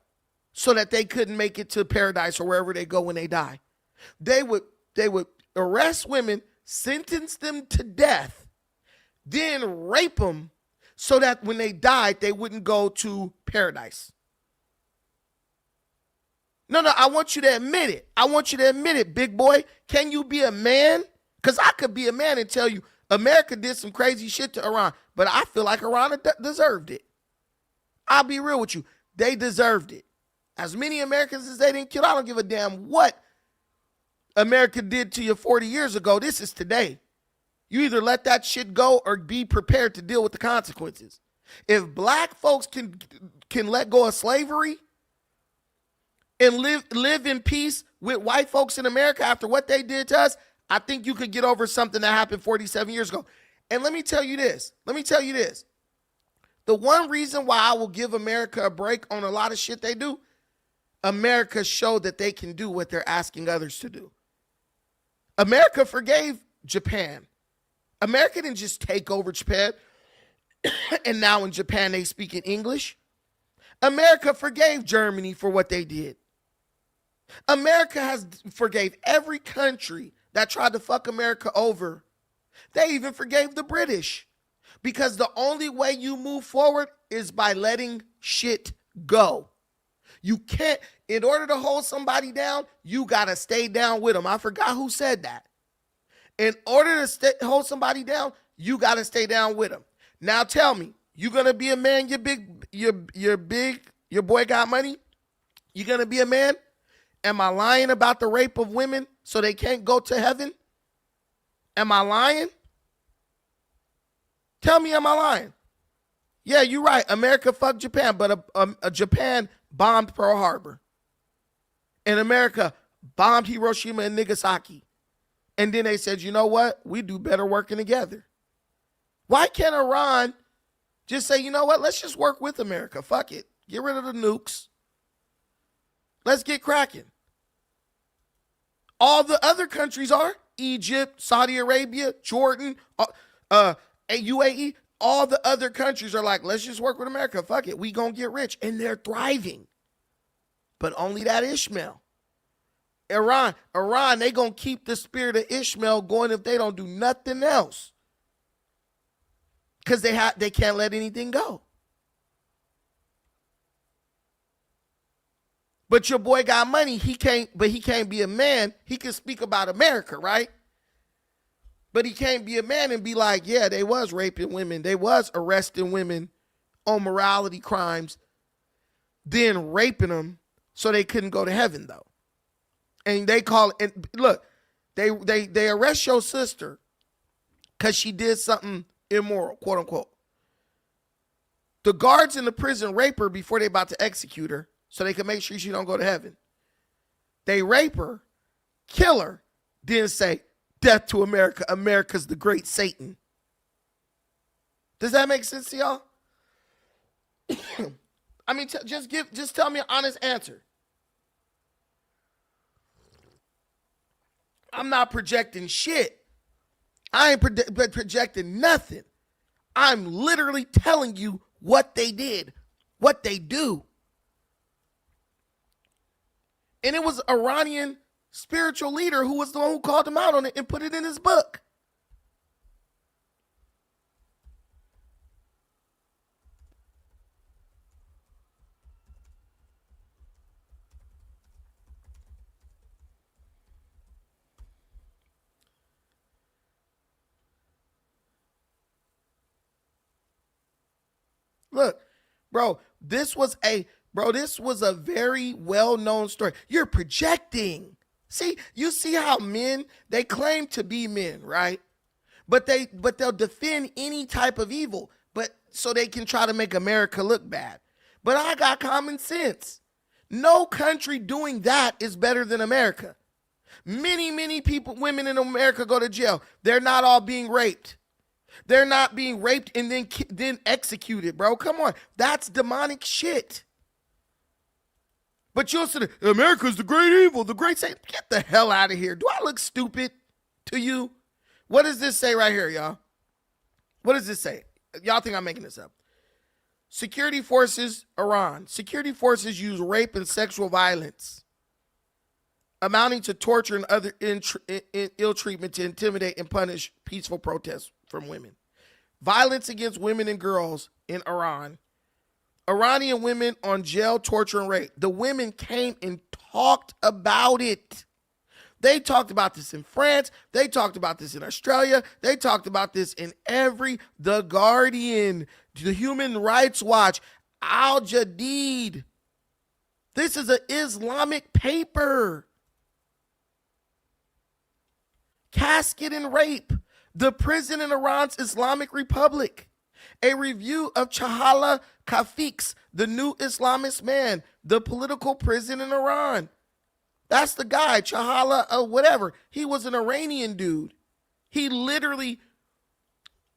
[SPEAKER 1] so that they couldn't make it to paradise or wherever they go when they die. They would arrest women, sentence them to death, then rape them so that when they died, they wouldn't go to paradise. No, I want you to admit it. I want you to admit it, big boy. Can you be a man? Because I could be a man and tell you America did some crazy shit to Iran, but I feel like Iran deserved it. I'll be real with you. They deserved it. As many Americans as they didn't kill, I don't give a damn what America did to you 40 years ago. This is today. You either let that shit go or be prepared to deal with the consequences. If black folks can let go of slavery and live in peace with white folks in America after what they did to us, I think you could get over something that happened 47 years ago. And let me tell you this. The one reason why I will give America a break on a lot of shit they do, America showed that they can do what they're asking others to do. America forgave Japan. America didn't just take over Japan and now in Japan they speak in English. America forgave Germany for what they did. America has forgave every country that tried to fuck America over. They even forgave the British. Because the only way you move forward is by letting shit go. You can't, in order to hold somebody down, you got to stay down with them. I forgot who said that. In order to hold somebody down, you got to stay down with them. Now tell me, you going to be a man, your boy got money? You going to be a man? Am I lying about the rape of women so they can't go to heaven? Am I lying? Tell me, am I lying? Yeah, you're right. America fucked Japan, but Japan bombed Pearl Harbor. And America bombed Hiroshima and Nagasaki. And then they said, you know what? We do better working together. Why can't Iran just say, you know what? Let's just work with America. Fuck it. Get rid of the nukes. Let's get cracking. All the other countries are. Egypt, Saudi Arabia, Jordan, UAE, all the other countries are like, let's just work with America. Fuck it. We gonna get rich. And they're thriving. But only that Ishmael. Iran, they gonna keep the spirit of Ishmael going if they don't do nothing else. Because they can't let anything go. But your boy got money. He can't be a man. He can speak about America, right? But he can't be a man and be like, yeah, they was raping women. They was arresting women on morality crimes, then raping them so they couldn't go to heaven, though. And they call it, and look, they arrest your sister because she did something immoral, quote unquote. The guards in the prison rape her before they about to execute her so they can make sure she don't go to heaven. They rape her, kill her, then say, death to America. America's the great Satan. Does that make sense to y'all? I mean, just tell me an honest answer. I'm not projecting shit. I ain't projecting nothing. I'm literally telling you what they did, what they do. And it was Iranian spiritual leader who was the one who called him out on it and put it in his book. Look, bro, this was a very well-known story. You're projecting. See, you see how men, they claim to be men, right? But they'll defend any type of evil, but so they can try to make America look bad. But I got common sense. No country doing that is better than America. Many people, women in America go to jail. They're not all being raped. They're not being raped and then executed, bro. Come on. That's demonic shit. But you'll say, America's the great evil, the great Satan. Get the hell out of here. Do I look stupid to you? What does this say right here, y'all? What does this say? Y'all think I'm making this up. Security forces, Iran. Security forces use rape and sexual violence, amounting to torture and other ill treatment to intimidate and punish peaceful protests from women. Violence against women and girls in Iran. Iranian women on jail, torture, and rape. The women came and talked about it. They talked about this in France. They talked about this in Australia. They talked about this in The Guardian, the Human Rights Watch, Al Jadid. This is an Islamic paper. Casket and rape. The prison in Iran's Islamic Republic. A review of Chahala Kafiq's The New Islamist Man, the political prison in Iran. That's the guy, Chahala, whatever. He was an Iranian dude. He literally,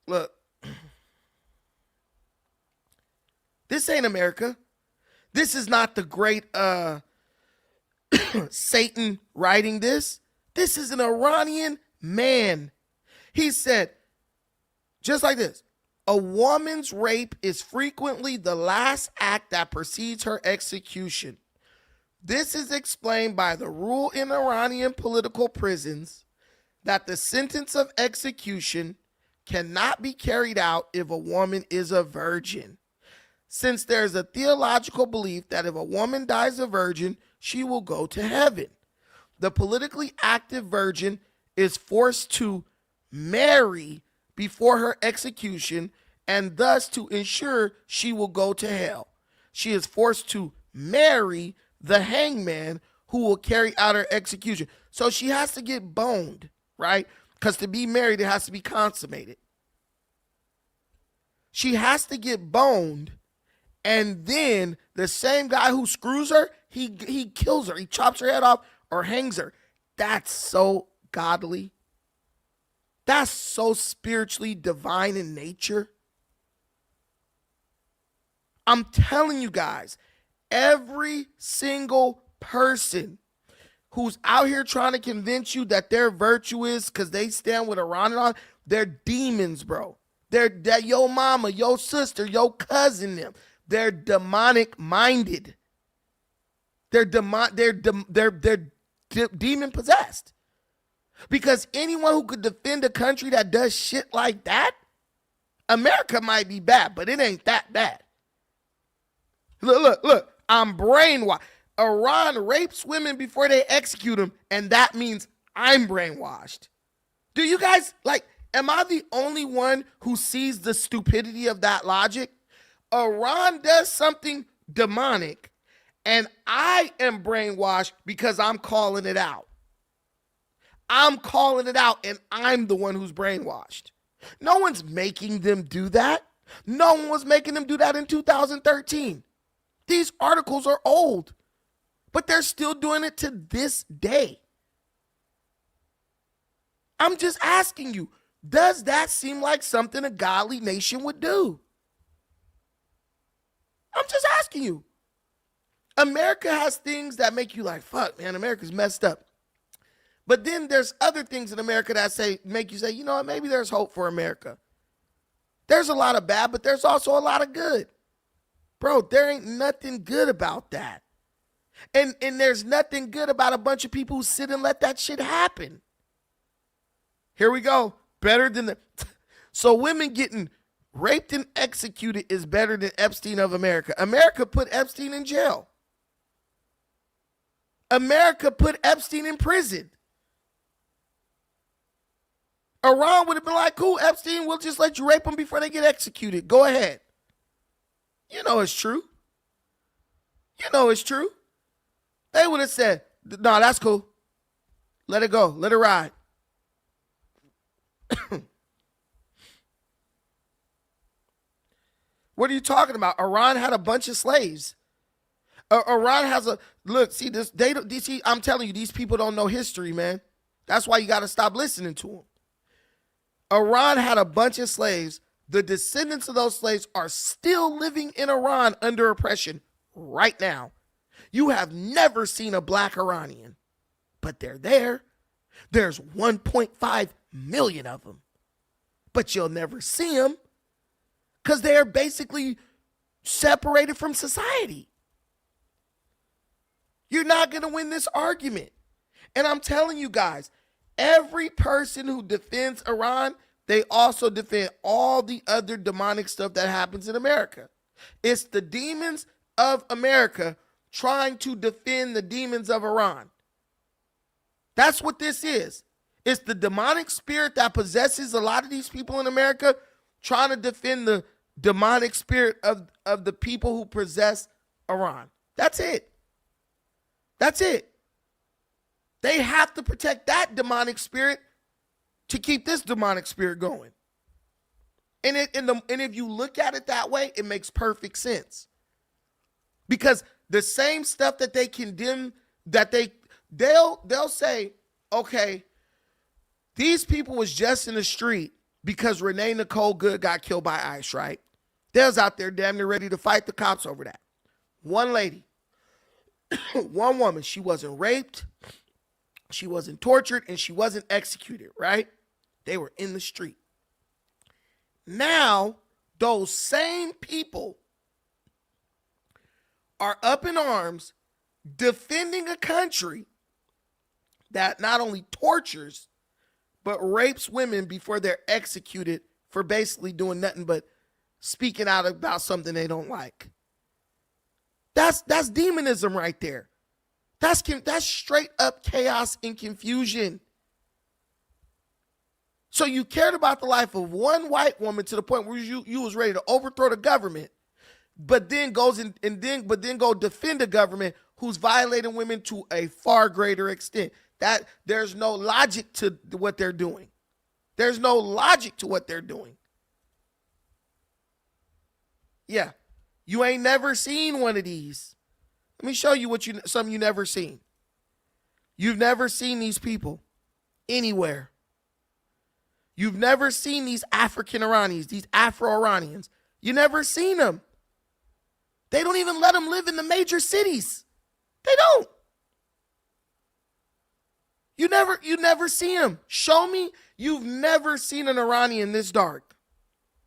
[SPEAKER 1] look, this ain't America. This is not the great Satan writing this. This is an Iranian man. He said, just like this, a woman's rape is frequently the last act that precedes her execution. This is explained by the rule in Iranian political prisons that the sentence of execution cannot be carried out if a woman is a virgin. Since there's a theological belief that if a woman dies a virgin, she will go to heaven. The politically active virgin is forced to marry before her execution, and thus to ensure she will go to hell. She is forced to marry the hangman who will carry out her execution. So she has to get boned, right? Because to be married, it has to be consummated. She has to get boned, and then the same guy who screws her, he kills her. He chops her head off or hangs her. That's so godly. That's so spiritually divine in nature. I'm telling you guys, every single person who's out here trying to convince you that they're virtuous because they stand with Iran and all, they're demons, bro. They're your mama, your sister, your cousin, them. They're demonic minded. They're demon possessed. Because anyone who could defend a country that does shit like that, America might be bad, but it ain't that bad. Look, I'm brainwashed. Iran rapes women before they execute them, and that means I'm brainwashed. Do you guys, am I the only one who sees the stupidity of that logic? Iran does something demonic, and I am brainwashed because I'm calling it out. I'm calling it out, and I'm the one who's brainwashed. No one's making them do that. No one was making them do that in 2013. These articles are old, but they're still doing it to this day. I'm just asking you, does that seem like something a godly nation would do? I'm just asking you. America has things that make you like, fuck, man, America's messed up. But then there's other things in America that make you say, you know what, maybe there's hope for America. There's a lot of bad, but there's also a lot of good. Bro, there ain't nothing good about that. And there's nothing good about a bunch of people who sit and let that shit happen. Here we go. Better than the... So women getting raped and executed is better than Epstein of America. America put Epstein in jail. America put Epstein in prison. Iran would have been like, cool, Epstein, we'll just let you rape them before they get executed. Go ahead. You know it's true. You know it's true. They would have said, no, that's cool. Let it go. Let it ride. What are you talking about? Iran had a bunch of slaves. Iran has a look. See this? See, I'm telling you, these people don't know history, man. That's why you got to stop listening to them. Iran had a bunch of slaves. The descendants of those slaves are still living in Iran under oppression right now. You have never seen a black Iranian, but they're there. There's 1.5 million of them, but you'll never see them because they're basically separated from society. You're not going to win this argument. And I'm telling you guys, every person who defends Iran, they also defend all the other demonic stuff that happens in America. It's the demons of America trying to defend the demons of Iran. That's what this is. It's the demonic spirit that possesses a lot of these people in America trying to defend the demonic spirit of the people who possess Iran. That's it. That's it. They have to protect that demonic spirit to keep this demonic spirit going. And if you look at it that way, it makes perfect sense. Because the same stuff that they condemn, that they'll say, okay, these people was just in the street because Renee Nicole Good got killed by ICE, right? They was out there damn near ready to fight the cops over that. One lady, one woman, she wasn't raped, she wasn't tortured, and she wasn't executed, right? They were in the street. Now, those same people are up in arms defending a country that not only tortures, but rapes women before they're executed for basically doing nothing but speaking out about something they don't like. That's demonism right there. That's straight up chaos and confusion. So you cared about the life of one white woman to the point where you was ready to overthrow the government, but then go defend a government who's violating women to a far greater extent. That there's no logic to what they're doing. There's no logic to what they're doing. Yeah. You ain't never seen one of these. Let me show you something you never seen. You've never seen these people anywhere. You've never seen these African Iranians, these Afro-Iranians. You never seen them. They don't even let them live in the major cities. They don't. You never see them. Show me you've never seen an Iranian this dark.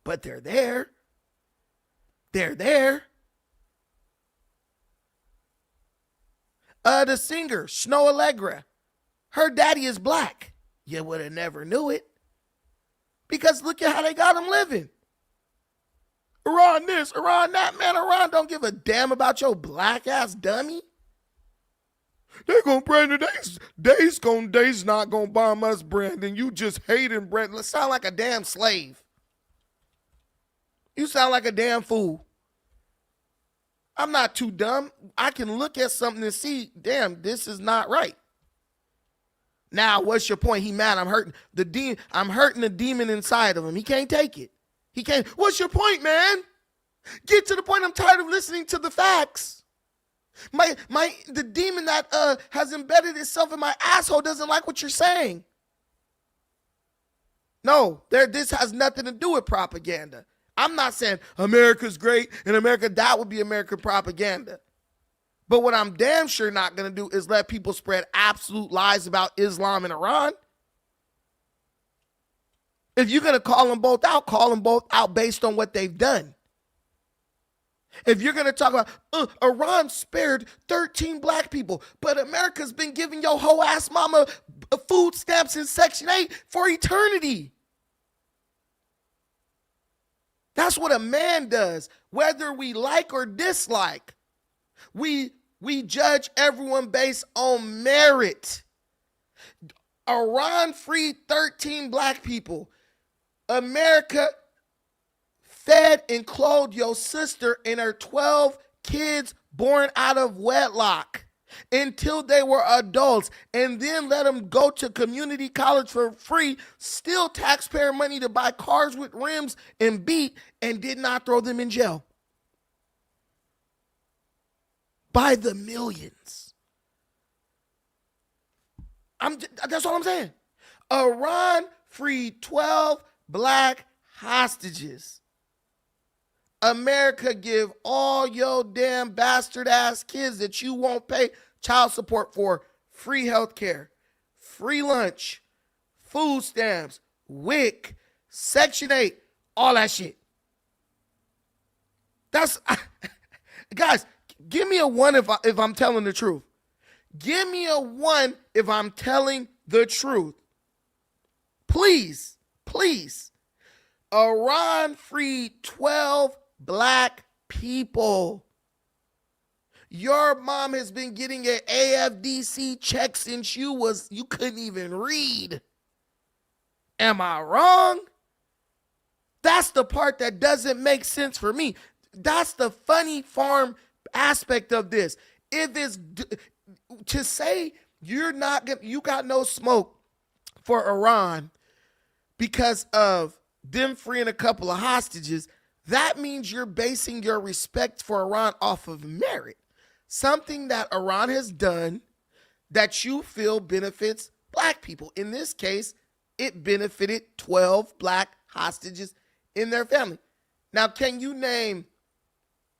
[SPEAKER 1] But they're there. They're there. The singer, Snow Allegra, her daddy is black. You would have never knew it. Because look at how they got him living. Iran this, Iran that. Man, Iran don't give a damn about your black ass dummy. They gonna Brandon, they's not gonna bomb us, Brandon. You just hating Brandon. Let's sound like a damn slave. You sound like a damn fool. I'm not too dumb. I can look at something and see, damn, this is not right. Now, what's your point? He mad. I'm hurting the demon inside of him. He can't take it. He can't. What's your point, man? Get to the point. I'm tired of listening to the facts. The demon that has embedded itself in my asshole doesn't like what you're saying. No, this has nothing to do with propaganda. I'm not saying America's great and that would be American propaganda. But what I'm damn sure not going to do is let people spread absolute lies about Islam and Iran. If you're going to call them both out based on what they've done. If you're going to talk about Iran spared 13 black people, but America's been giving your whole ass mama food stamps in Section 8 for eternity. That's what a man does, whether we like or dislike. We judge everyone based on merit. Iran freed 13 black people. America fed and clothed your sister and her 12 kids born out of wedlock until they were adults, and then let them go to community college for free, still taxpayer money to buy cars with rims and beat, and did not throw them in jail. by the millions. That's all I'm saying. Iran freed 12 black hostages. America give all your damn bastard ass kids that you won't pay child support for free health care, free lunch, food stamps, WIC, Section 8, all that shit. That's guys, give me a 1 if I'm telling the truth. Give me a 1 if I'm telling the truth. Please, please. Iran freed 12 black people. Your mom has been getting an AFDC check since you couldn't even read. Am I wrong? That's the part that doesn't make sense for me. That's the funny farm aspect of this. If it's to say you got no smoke for Iran because of them freeing a couple of hostages, that means you're basing your respect for Iran off of merit. Something that Iran has done that you feel benefits black people. In this case, it benefited 12 black hostages in their family. Now, can you name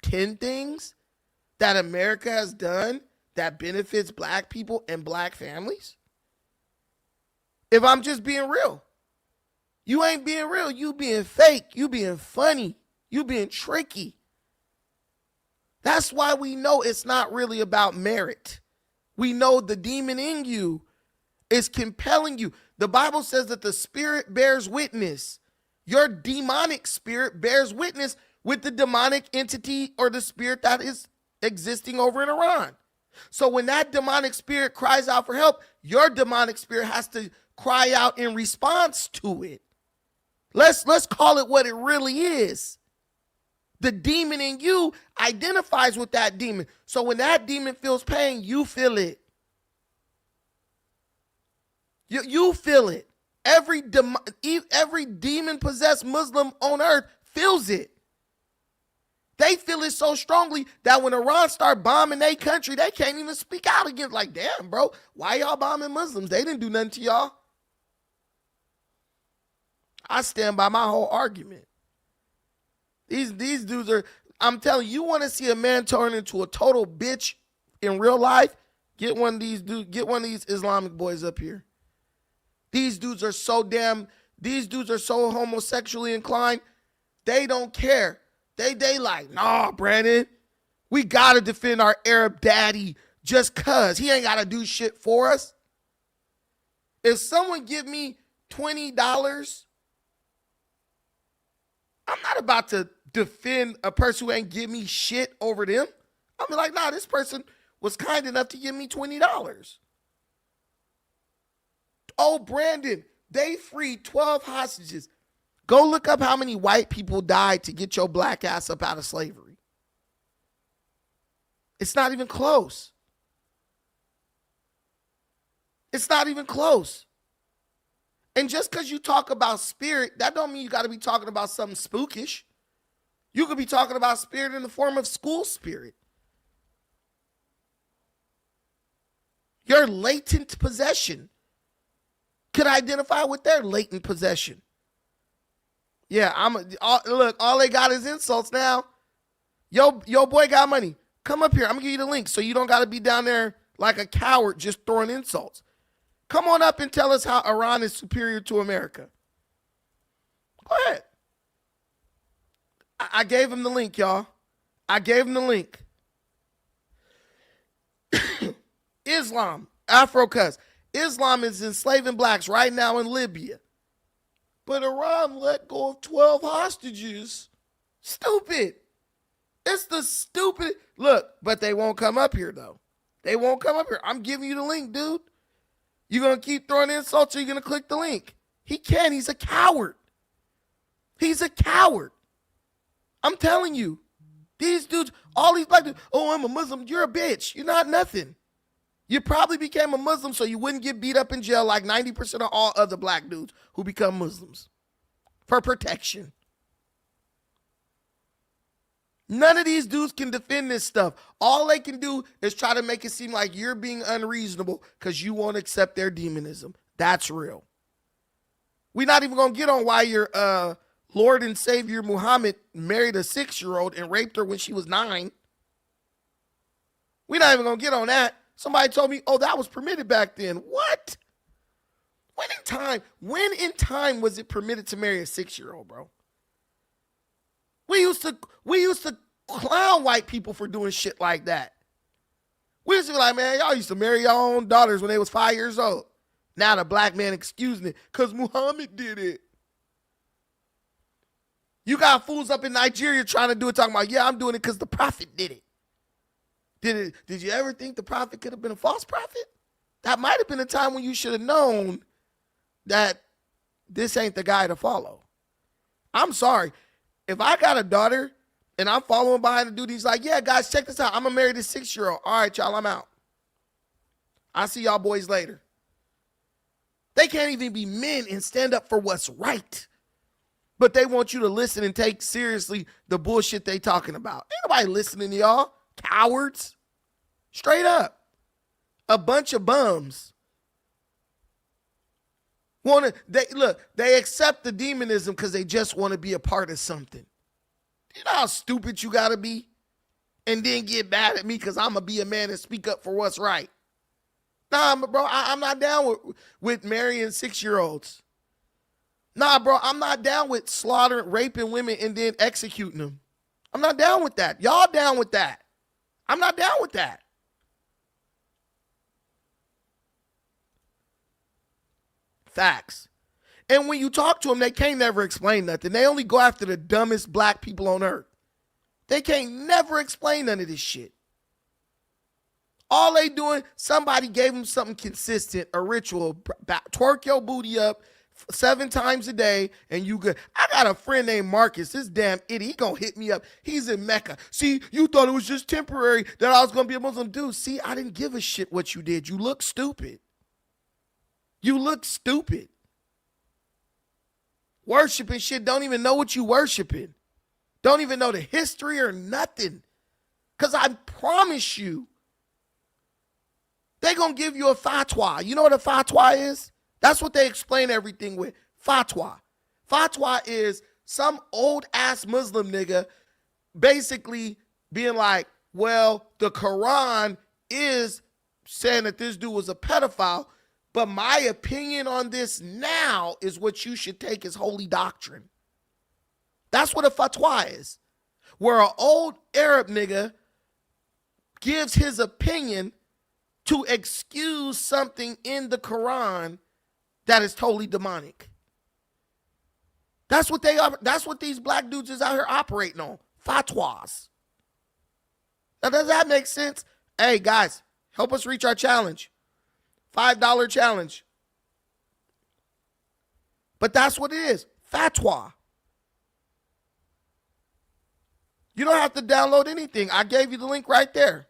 [SPEAKER 1] 10 things that America has done that benefits black people and black families? If I'm just being real. You ain't being real. You being fake. You being funny. You being tricky. That's why we know it's not really about merit. We know the demon in you is compelling you. The Bible says that the spirit bears witness. Your demonic spirit bears witness with the demonic entity or the spirit that is existing over in Iran. So when that demonic spirit cries out for help, your demonic spirit has to cry out in response to it. Let's call it what it really is. The demon in you identifies with that demon. So when that demon feels pain, you feel it. You feel it. Every demon-possessed Muslim on earth feels it. They feel it so strongly that when Iran start bombing their country, they can't even speak out against. Like, damn, bro, why y'all bombing Muslims? They didn't do nothing to y'all. I stand by my whole argument. These dudes are, I'm telling you, want to see a man turn into a total bitch in real life? Get one of these Islamic boys up here. These dudes are so homosexually inclined, they don't care. They like, nah, Brandon, we got to defend our Arab daddy just cuz. He ain't got to do shit for us. If someone give me $20, I'm not about to defend a person who ain't give me shit over them. I'm like, nah, this person was kind enough to give me $20. Oh, Brandon, they freed 12 hostages. Go look up how many white people died to get your black ass up out of slavery. It's not even close. It's not even close. And just because you talk about spirit, that don't mean you got to be talking about something spookish. You could be talking about spirit in the form of school spirit. Your latent possession could identify with their latent possession. Yeah, look, all they got is insults now. Yo boy got money. Come up here. I'm going to give you the link so you don't got to be down there like a coward just throwing insults. Come on up and tell us how Iran is superior to America. Go ahead. I gave him the link, y'all. I gave him the link. Islam, Afro-Cuz. Islam is enslaving blacks right now in Libya. But Iran let go of 12 hostages. Stupid. It's the stupid. Look, but they won't come up here, though. They won't come up here. I'm giving you the link, dude. You going to keep throwing insults or you going to click the link? He can't. He's a coward. He's a coward. I'm telling you. These dudes, all these black dudes, oh, I'm a Muslim. You're a bitch. You're not nothing. You probably became a Muslim so you wouldn't get beat up in jail like 90% of all other black dudes who become Muslims for protection. None of these dudes can defend this stuff. All they can do is try to make it seem like you're being unreasonable because you won't accept their demonism. That's real. We're not even going to get on why your Lord and Savior Muhammad married a 6-year-old and raped her when she was 9. We're not even going to get on that. Somebody told me, oh, that was permitted back then. What? When in time was it permitted to marry a 6-year-old, bro? We used to clown white people for doing shit like that. We used to be like, man, y'all used to marry your own daughters when they was 5 years old. Now the black man excusing it because Muhammad did it. You got fools up in Nigeria trying to do it, talking about, yeah, I'm doing it because the prophet did it. Did you ever think the prophet could have been a false prophet? That might have been a time when you should have known that this ain't the guy to follow. I'm sorry. If I got a daughter and I'm following behind the dude, he's like, yeah, guys, check this out. I'm going to marry this 6-year-old. All right, y'all, I'm out. I'll see y'all boys later. They can't even be men and stand up for what's right. But they want you to listen and take seriously the bullshit they talking about. Ain't nobody listening to y'all. Cowards. Straight up. A bunch of bums. They accept the demonism because they just want to be a part of something. You know how stupid you gotta be? And then get mad at me because I'm gonna be a man and speak up for what's right. Nah, bro, I'm not down with marrying 6-year-olds. Nah, bro, I'm not down with slaughtering, raping women and then executing them. I'm not down with that. Y'all down with that. I'm not down with that. Facts. And when you talk to them, they can't never explain nothing. They only go after the dumbest black people on earth. They can't never explain none of this shit. All they doing, somebody gave them something consistent, a ritual. Twerk your booty up 7 times a day and you good. I got a friend named Marcus, this damn idiot. He gonna hit me up. He's in Mecca. See, you thought it was just temporary that I was gonna be a Muslim. Dude, see, I didn't give a shit what you did. You look stupid. You look stupid. Worshiping shit, don't even know what you worshiping. Don't even know the history or nothing. Because I promise you, they going to give you a fatwa. You know what a fatwa is? That's what they explain everything with. Fatwa. Fatwa is some old ass Muslim nigga basically being like, well, the Quran is saying that this dude was a pedophile, but my opinion on this now is what you should take as holy doctrine. That's what a fatwa is. Where an old Arab nigga gives his opinion to excuse something in the Quran that is totally demonic. That's what they are. That's what these black dudes is out here operating on. Fatwas. Now, does that make sense? Hey, guys, help us reach our challenge. $5 challenge. But that's what it is. Fatwa. You don't have to download anything. I gave you the link right there.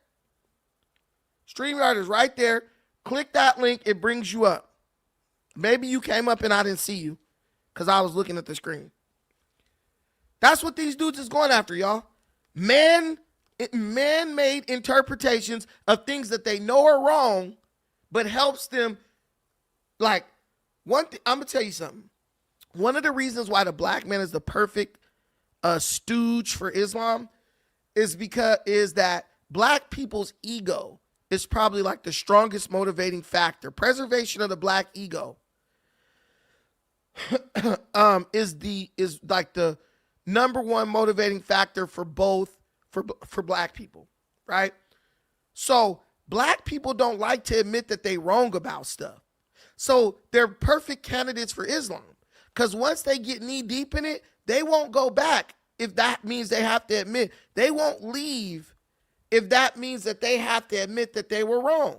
[SPEAKER 1] StreamYard is right there. Click that link. It brings you up. Maybe you came up and I didn't see you because I was looking at the screen. That's what these dudes is going after, y'all. Man-made interpretations of things that they know are wrong, but helps them. Like, I'm going to tell you something. One of the reasons why the black man is the perfect stooge for Islam is that black people's ego is probably like the strongest motivating factor. Preservation of the black ego is like the number one motivating factor for black people, right? So black people don't like to admit that they wrong about stuff. So they're perfect candidates for Islam. Because once they get knee deep in it, they won't go back if that means they have to admit. They won't leave if that means that they have to admit that they were wrong.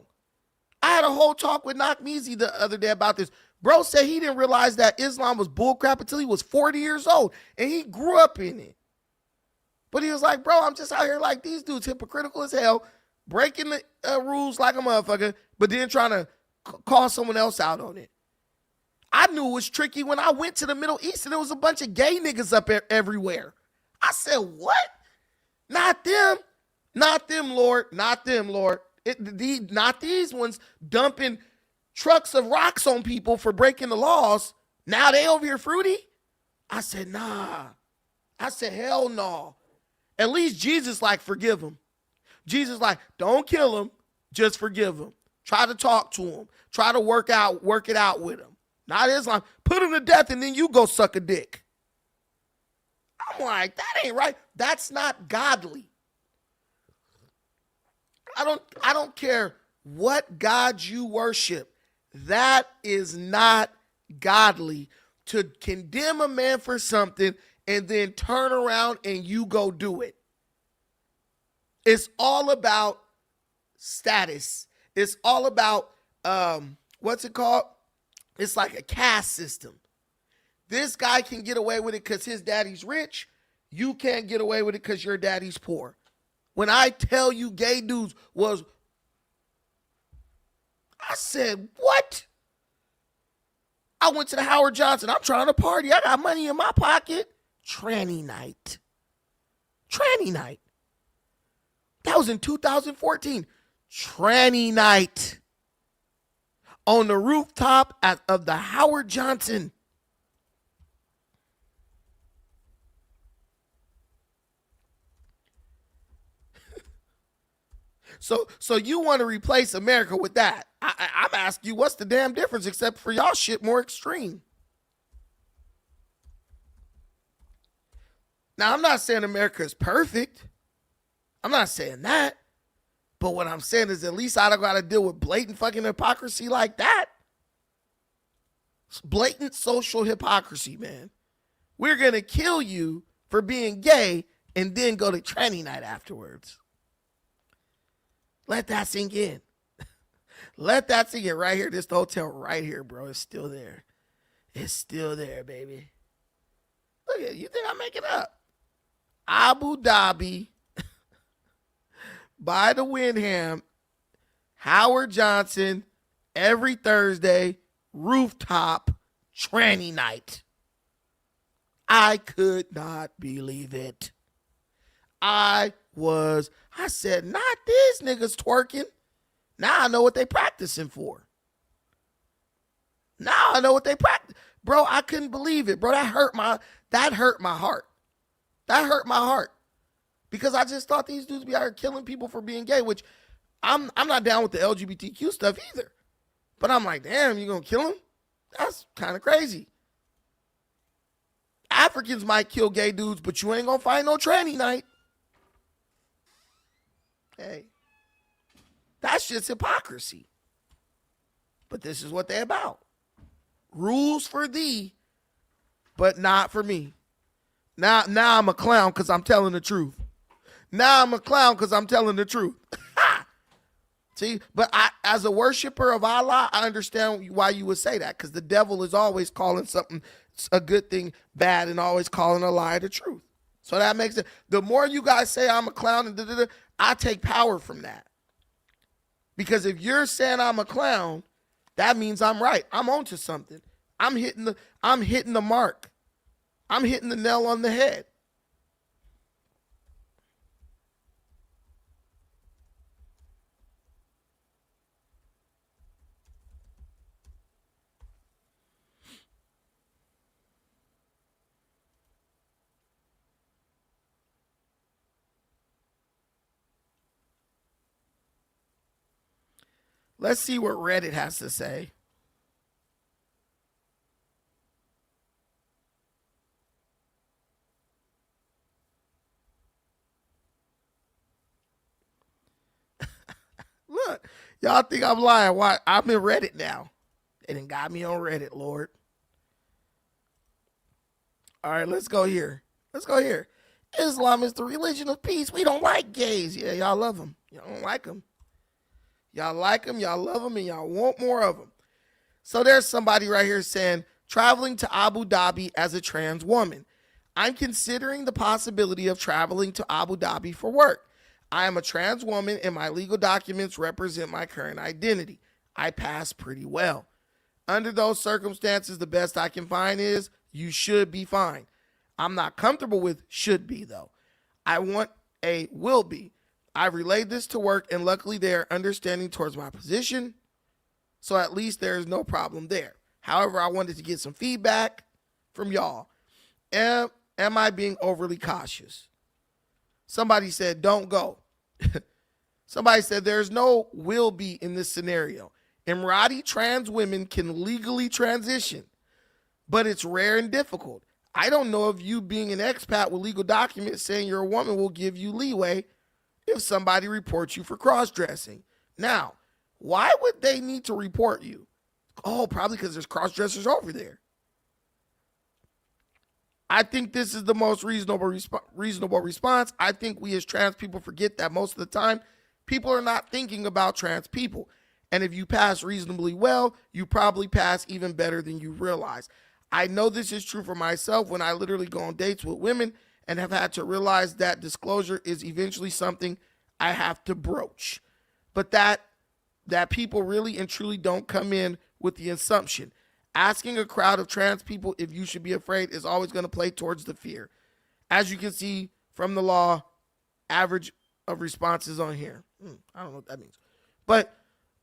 [SPEAKER 1] I had a whole talk with Nakmizi the other day about this. Bro said he didn't realize that Islam was bullcrap until he was 40 years old, and he grew up in it. But he was like, bro, I'm just out here like these dudes, hypocritical as hell, breaking the rules like a motherfucker, but then trying to call someone else out on it. I knew it was tricky when I went to the Middle East and there was a bunch of gay niggas up there everywhere. I said, what? Not them. Not them, Lord. Not them, Lord. Not these ones dumping trucks of rocks on people for breaking the laws. Now they over here fruity? I said, nah. I said, hell no. At least Jesus like, forgive him. Jesus like, don't kill him, just forgive him. Try to talk to him. Try to work it out with him. Not Islam. Put him to death and then you go suck a dick. I'm like, that ain't right. That's not godly. I don't care what God you worship. That is not godly to condemn a man for something and then turn around and you go do it. It's all about status. It's all about, what's it called? It's like a caste system. This guy can get away with it because his daddy's rich. You can't get away with it because your daddy's poor. When I tell you gay dudes was, I said, what? I went to the Howard Johnson. I'm trying to party. I got money in my pocket. Tranny night. Tranny night. That was in 2014. Tranny night. On the rooftop of the Howard Johnson. So you want to replace America with that? I'm asking you, what's the damn difference except for y'all shit more extreme? Now, I'm not saying America is perfect. I'm not saying that. But what I'm saying is at least I don't got to deal with blatant fucking hypocrisy like that. It's blatant social hypocrisy, man. We're going to kill you for being gay and then go to tranny night afterwards. Let that sink in. Let that sink in right here. This hotel right here, bro. It's still there. It's still there, baby. Look at it. You think I'm making up? Abu Dhabi, by the Wyndham, Howard Johnson, every Thursday, rooftop, tranny night. I could not believe it. I said, not these niggas twerking. Now I know what they practicing for. Now I know what they practice. Bro, I couldn't believe it, bro. That hurt my heart. That hurt my heart. Because I just thought these dudes be out here killing people for being gay, which I'm not down with the LGBTQ stuff either. But I'm like, damn, you gonna kill them? That's kind of crazy. Africans might kill gay dudes, but you ain't gonna find no tranny night. Hey, that's just hypocrisy. But this is what they're about. Rules for thee, but not for me. Now I'm a clown because I'm telling the truth. Now I'm a clown because I'm telling the truth. See, but as a worshiper of Allah, I understand why you would say that, because the devil is always calling something a good thing bad and always calling a lie the truth. So that makes it. The more you guys say I'm a clown and I take power from that. Because if you're saying I'm a clown, that means I'm right. I'm onto something. I'm hitting the mark. I'm hitting the nail on the head. Let's see what Reddit has to say. Look, y'all think I'm lying. Why? I'm in Reddit now. They done got me on Reddit, Lord. All right, let's go here. Islam is the religion of peace. We don't like gays. Yeah, y'all love them. Y'all don't like them. Y'all like them, y'all love them, and y'all want more of them. So there's somebody right here saying, traveling to Abu Dhabi as a trans woman. I'm considering the possibility of traveling to Abu Dhabi for work. I am a trans woman and my legal documents represent my current identity. I pass pretty well. Under those circumstances, the best I can find is you should be fine. I'm not comfortable with should be though. I want a will be. I've relayed this to work, and luckily they are understanding towards my position, so at least there is no problem there. However, I wanted to get some feedback from y'all. Am I being overly cautious? Somebody said, don't go. Somebody said there's no will be in this scenario. Emirati trans women can legally transition, but it's rare and difficult. I don't know if you being an expat with legal documents saying you're a woman will give you leeway if somebody reports you for cross-dressing. Now, why would they need to report you? Oh, probably because there's cross-dressers over there. I think this is the most reasonable response. I think we as trans people forget that most of the time, people are not thinking about trans people. And if you pass reasonably well, you probably pass even better than you realize. I know this is true for myself when I literally go on dates with women and have had to realize that disclosure is eventually something I have to broach. But that people really and truly don't come in with the assumption. Asking a crowd of trans people if you should be afraid is always going to play towards the fear. As you can see from the law, average of responses on here. I don't know what that means. But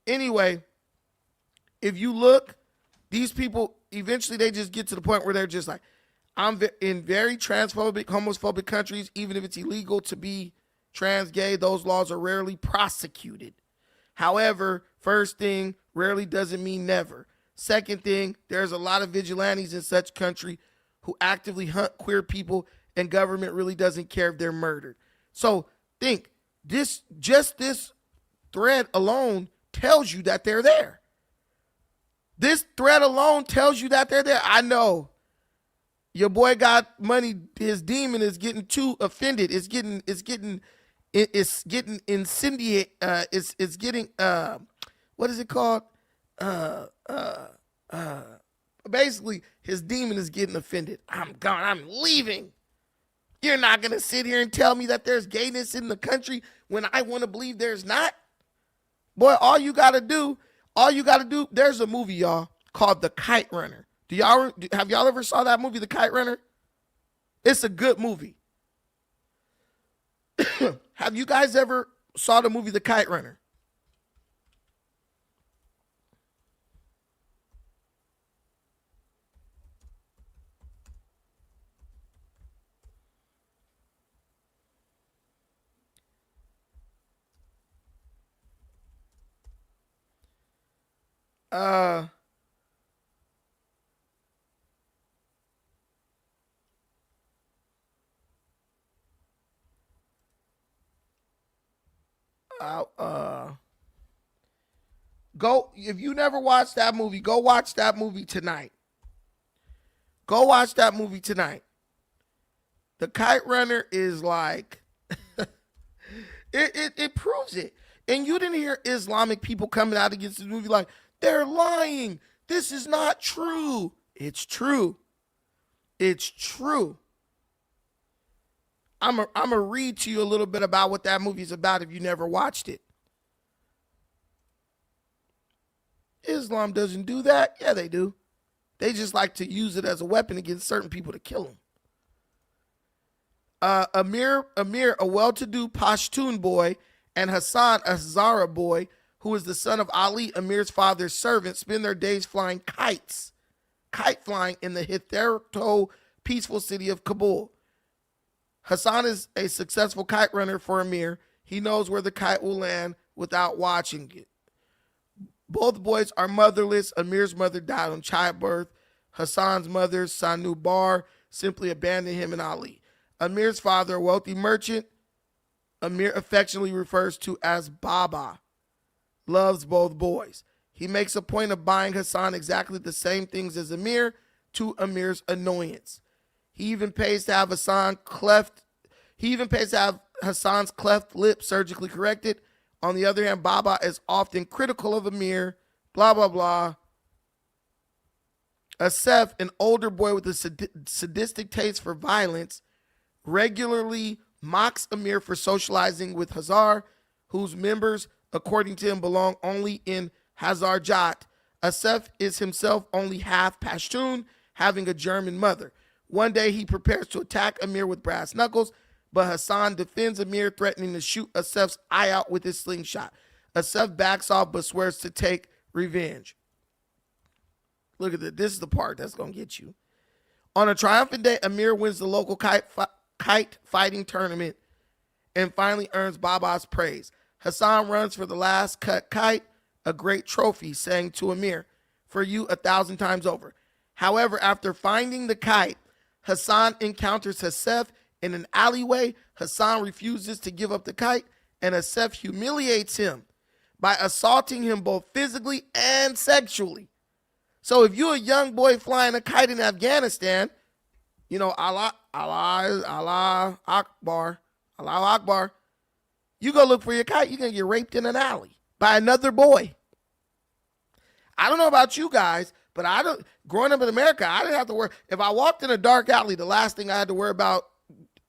[SPEAKER 1] anyway, if you look, these people, eventually they just get to the point where they're just like, I'm in very transphobic, homophobic countries, even if it's illegal to be trans, gay, those laws are rarely prosecuted. However, first thing, rarely doesn't mean never. Second thing, there's a lot of vigilantes in such country who actively hunt queer people, and government really doesn't care if they're murdered. So think, this thread alone tells you that they're there. This thread alone tells you that they're there. I know your boy got money. His demon is getting too offended. It's getting incendiate. It's getting what is it called? Basically, his demon is getting offended. I'm gone. I'm leaving. You're not gonna sit here and tell me that there's gayness in the country when I want to believe there's not. Boy, all you gotta do. There's a movie, y'all, called The Kite Runner. Have y'all ever saw that movie, The Kite Runner? It's a good movie. Have you guys ever saw the movie The Kite Runner? Uh, Go, if you never watched that movie, go watch that movie tonight. Go watch that movie tonight. The Kite Runner is like, it proves it. And you didn't hear Islamic people coming out against this movie like, they're lying. This is not true. It's true. It's true. I'm going to read to you a little bit about what that movie's about if you never watched it. Islam doesn't do that. Yeah, they do. They just like to use it as a weapon against certain people to kill them. Amir, a well-to-do Pashtun boy, and Hassan, a Hazara boy, who is the son of Ali, Amir's father's servant, spend their days flying kites, kite flying in the hitherto peaceful city of Kabul. Hassan is a successful kite runner for Amir. He knows where the kite will land without watching it. Both boys are motherless. Amir's mother died on childbirth. Hassan's mother, Sanu Bar, simply abandoned him and Ali. Amir's father, a wealthy merchant, Amir affectionately refers to as Baba, loves both boys. He makes a point of buying Hassan exactly the same things as Amir, to Amir's annoyance. He even pays to have Hassan's cleft lip surgically corrected. On the other hand, Baba is often critical of Amir, blah, blah, blah. Asef, an older boy with a sadistic taste for violence, regularly mocks Amir for socializing with Hazar, whose members, according to him, belong only in Hazarjat. Asef is himself only half Pashtun, having a German mother. One day he prepares to attack Amir with brass knuckles, but Hassan defends Amir, threatening to shoot Asef's eye out with his slingshot. Asef backs off but swears to take revenge. Look at this. This is the part that's going to get you. On a triumphant day, Amir wins the local kite fighting tournament and finally earns Baba's praise. Hassan runs for the last cut kite, a great trophy, saying to Amir, "For you 1,000 times over." However, after finding the kite, Hassan encounters Asef in an alleyway. Hassan refuses to give up the kite, and Asef humiliates him by assaulting him both physically and sexually. So if you're a young boy flying a kite in Afghanistan, you know, Allah Akbar, you go look for your kite, you're going to get raped in an alley by another boy. I don't know about you guys, but growing up in America, I didn't have to worry. If I walked in a dark alley, the last thing I had to worry about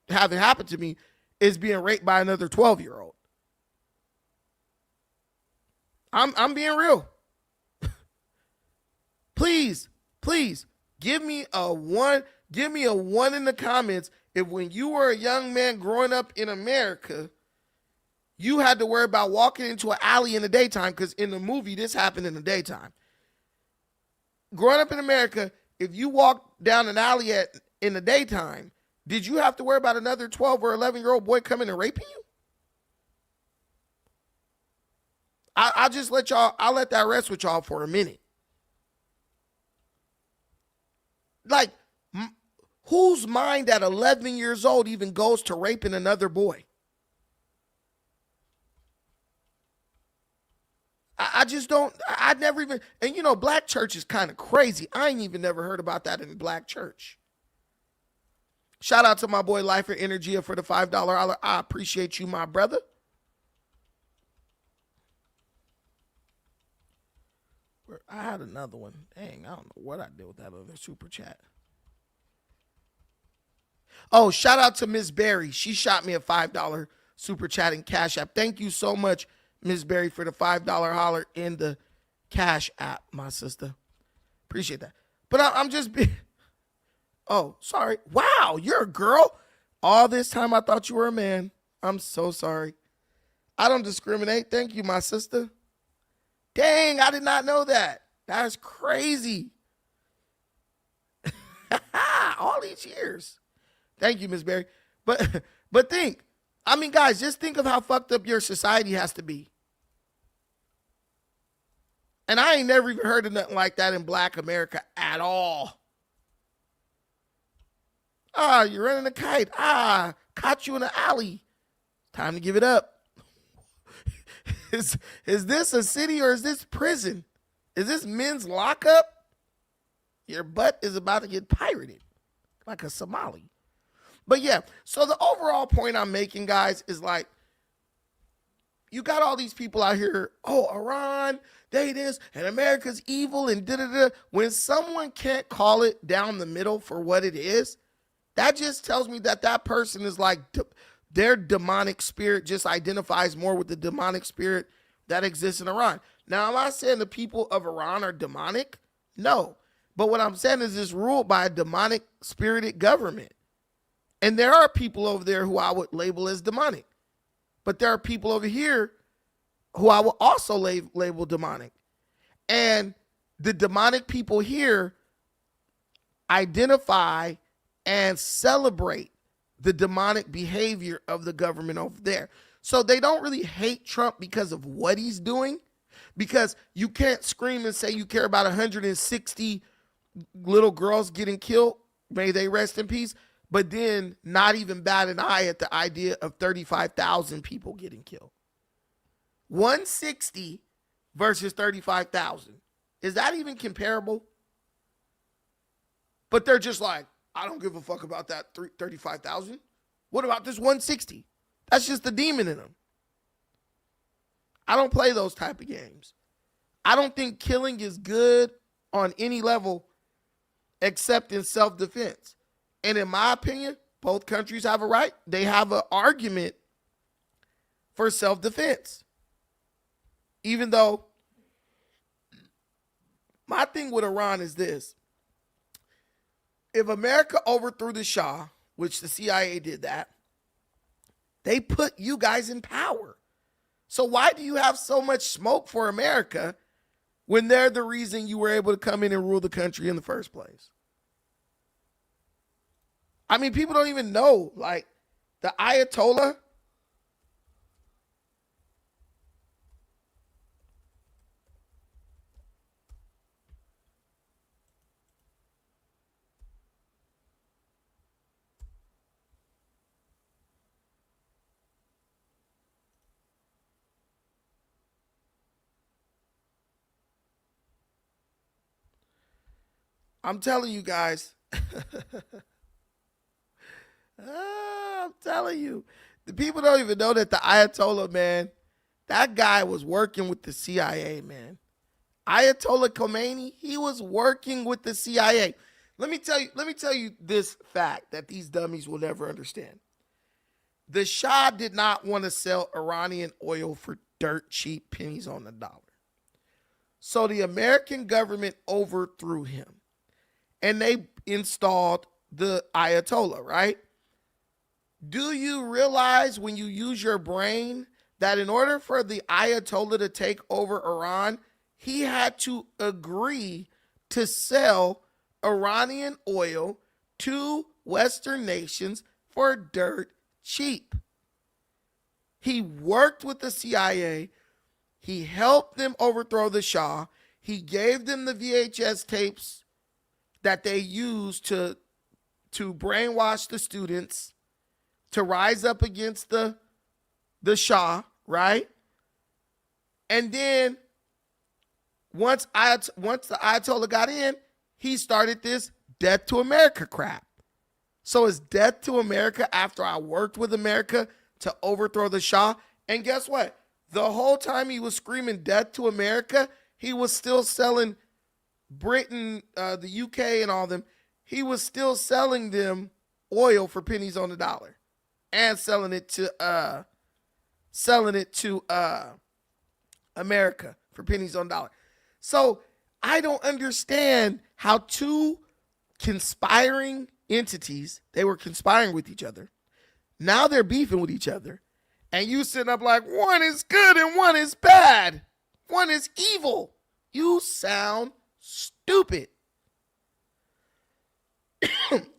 [SPEAKER 1] having happen to me is being raped by another 12-year-old. I'm being real. Please, give me a one in the comments if when you were a young man growing up in America, you had to worry about walking into an alley in the daytime, because in the movie, this happened in the daytime. Growing up in America, if you walked down an alley in the daytime, did you have to worry about another 12 or 11-year-old boy coming and raping you? I'll just let that rest with y'all for a minute. Like, whose mind at 11 years old even goes to raping another boy? I just don't, I'd never even, and you know, black church is kind of crazy. I ain't even never heard about that in black church. Shout out to my boy Lifer Energia for the $5 holler. I appreciate you, my brother. I had another one. Dang, I don't know what I did with that other super chat. Oh, shout out to Miss Berry. She shot me a $5 super chat in Cash App. Thank you so much, Miss Berry, for the $5 holler in the Cash App, my sister. Appreciate that. But I'm just being... Oh, sorry. Wow, you're a girl. All this time I thought you were a man. I'm so sorry. I don't discriminate. Thank you, my sister. Dang, I did not know that. That's crazy. All these years. Thank you, Miss Berry. But think, I mean, guys, just think of how fucked up your society has to be. And I ain't never even heard of nothing like that in black America at all. You're running a kite. Caught you in an alley. Time to give it up. Is this a city or is this prison? Is this men's lockup? Your butt is about to get pirated like a Somali. But yeah, so the overall point I'm making, guys, is like, you got all these people out here, oh, Iran, they this, and America's evil, and da-da-da. When someone can't call it down the middle for what it is, that just tells me that that person is like, their demonic spirit just identifies more with the demonic spirit that exists in Iran. Now, am I saying the people of Iran are demonic? No. But what I'm saying is it's ruled by a demonic spirited government. And there are people over there who I would label as demonic. But there are people over here who I will also label demonic. And the demonic people here identify and celebrate the demonic behavior of the government over there. So they don't really hate Trump because of what he's doing, because you can't scream and say you care about 160 little girls getting killed, may they rest in peace, but then not even bat an eye at the idea of 35,000 people getting killed. 160 versus 35,000. Is that even comparable? But they're just like, I don't give a fuck about that 35,000. What about this 160? That's just the demon in them. I don't play those type of games. I don't think killing is good on any level except in self-defense. And in my opinion, both countries have a right. They have an argument for self-defense. Even though my thing with Iran is this. If America overthrew the Shah, which the CIA did that, They put you guys in power. So why do you have so much smoke for America when they're the reason you were able to come in and rule the country in the first place? I mean, people don't even know. Like, the Ayatollah, I'm telling you guys, I'm telling you, the people don't even know that the Ayatollah, man, that guy was working with the CIA, man. Ayatollah Khomeini, he was working with the CIA. Let me tell you this fact that these dummies will never understand. The Shah did not want to sell Iranian oil for dirt cheap pennies on the dollar. So the American government overthrew him and they installed the Ayatollah, right? Do you realize when you use your brain that in order for the Ayatollah to take over Iran, he had to agree to sell Iranian oil to Western nations for dirt cheap? He worked with the CIA. He helped them overthrow the Shah. He gave them the VHS tapes that they used to brainwash the students to rise up against the Shah, right? And then once the Ayatollah got in, he started this death to America crap. So it's death to America after I worked with America to overthrow the Shah. And guess what? The whole time he was screaming death to America, he was still selling Britain, the UK and all them. He was still selling them oil for pennies on the dollar and selling it to America for pennies on the dollar. So I don't understand how two conspiring entities, they were conspiring with each other. Now they're beefing with each other. And you sitting up like, one is good and one is bad. One is evil. You sound stupid.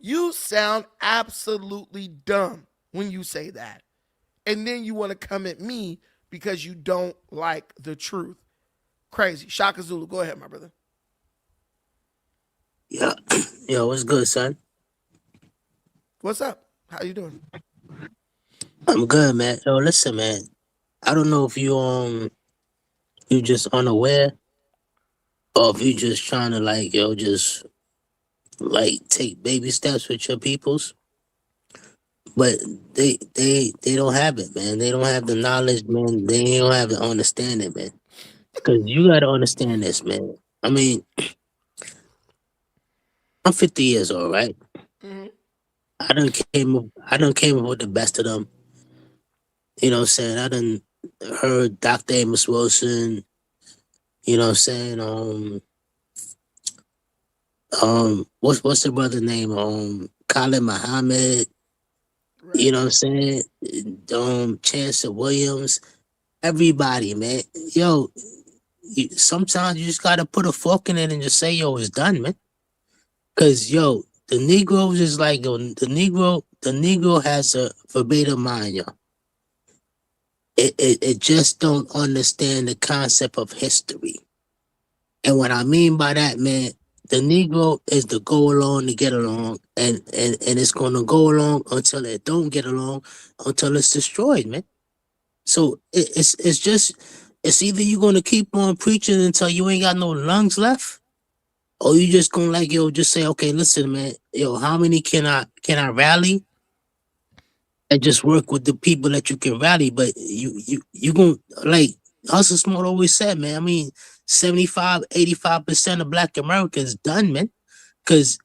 [SPEAKER 1] You sound absolutely dumb when you say that. And then you want to come at me because you don't like the truth. Crazy. Shaka Zulu, go ahead, my brother.
[SPEAKER 2] Yeah, yo, what's good, son?
[SPEAKER 1] What's up? How you doing?
[SPEAKER 2] I'm good, man. Yo, listen, man. I don't know if you just unaware or if you just trying to like just like take baby steps with your peoples, but they don't have it, man. They don't have the knowledge, man. They don't have the understanding, man. Cause you gotta understand this, man. I mean, I'm 50 years old, right?
[SPEAKER 1] Mm-hmm.
[SPEAKER 2] I done came up with the best of them. You know what I'm saying? I done heard Dr. Amos Wilson. You know what I'm saying? What's the brother name? Khalid Muhammad.
[SPEAKER 1] Right.
[SPEAKER 2] You know what I'm saying? Chancellor Williams. Everybody, man. Yo, sometimes you just gotta put a fork in it and just say, yo, it's done, man. Cause yo, the Negroes is like yo, the Negro has a verbatim mind, yo. It just don't understand the concept of history. And what I mean by that, man, the Negro is to go along to get along, and it's gonna go along until it don't get along, until it's destroyed, man. So it's just it's either you gonna keep on preaching until you ain't got no lungs left, or you just gonna like yo just say, okay, listen, man, yo, how many can I rally and just work with the people that you can rally, but you gonna like Hustle Smart always said, man. I mean, 75, 85% of Black Americans done, man. Cause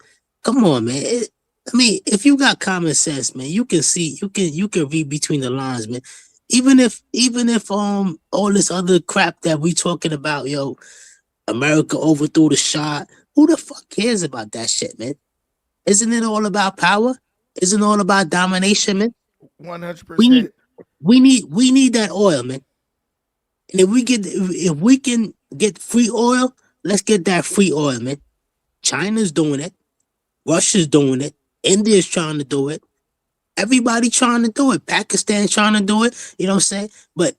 [SPEAKER 2] come on, man. I mean, if you got common sense, man, you can see, you can read between the lines, man. Even if all this other crap that we talking about, yo, America overthrew the shot. Who the fuck cares about that shit, man? Isn't it all about power? Isn't it all about domination, man? We need
[SPEAKER 1] 100%.
[SPEAKER 2] we need that oil, man. And if we can get free oil, let's get that free oil, man. China's doing it. Russia's doing it. India's trying to do it. Everybody trying to do it. Pakistan trying to do it. You know what I'm saying? But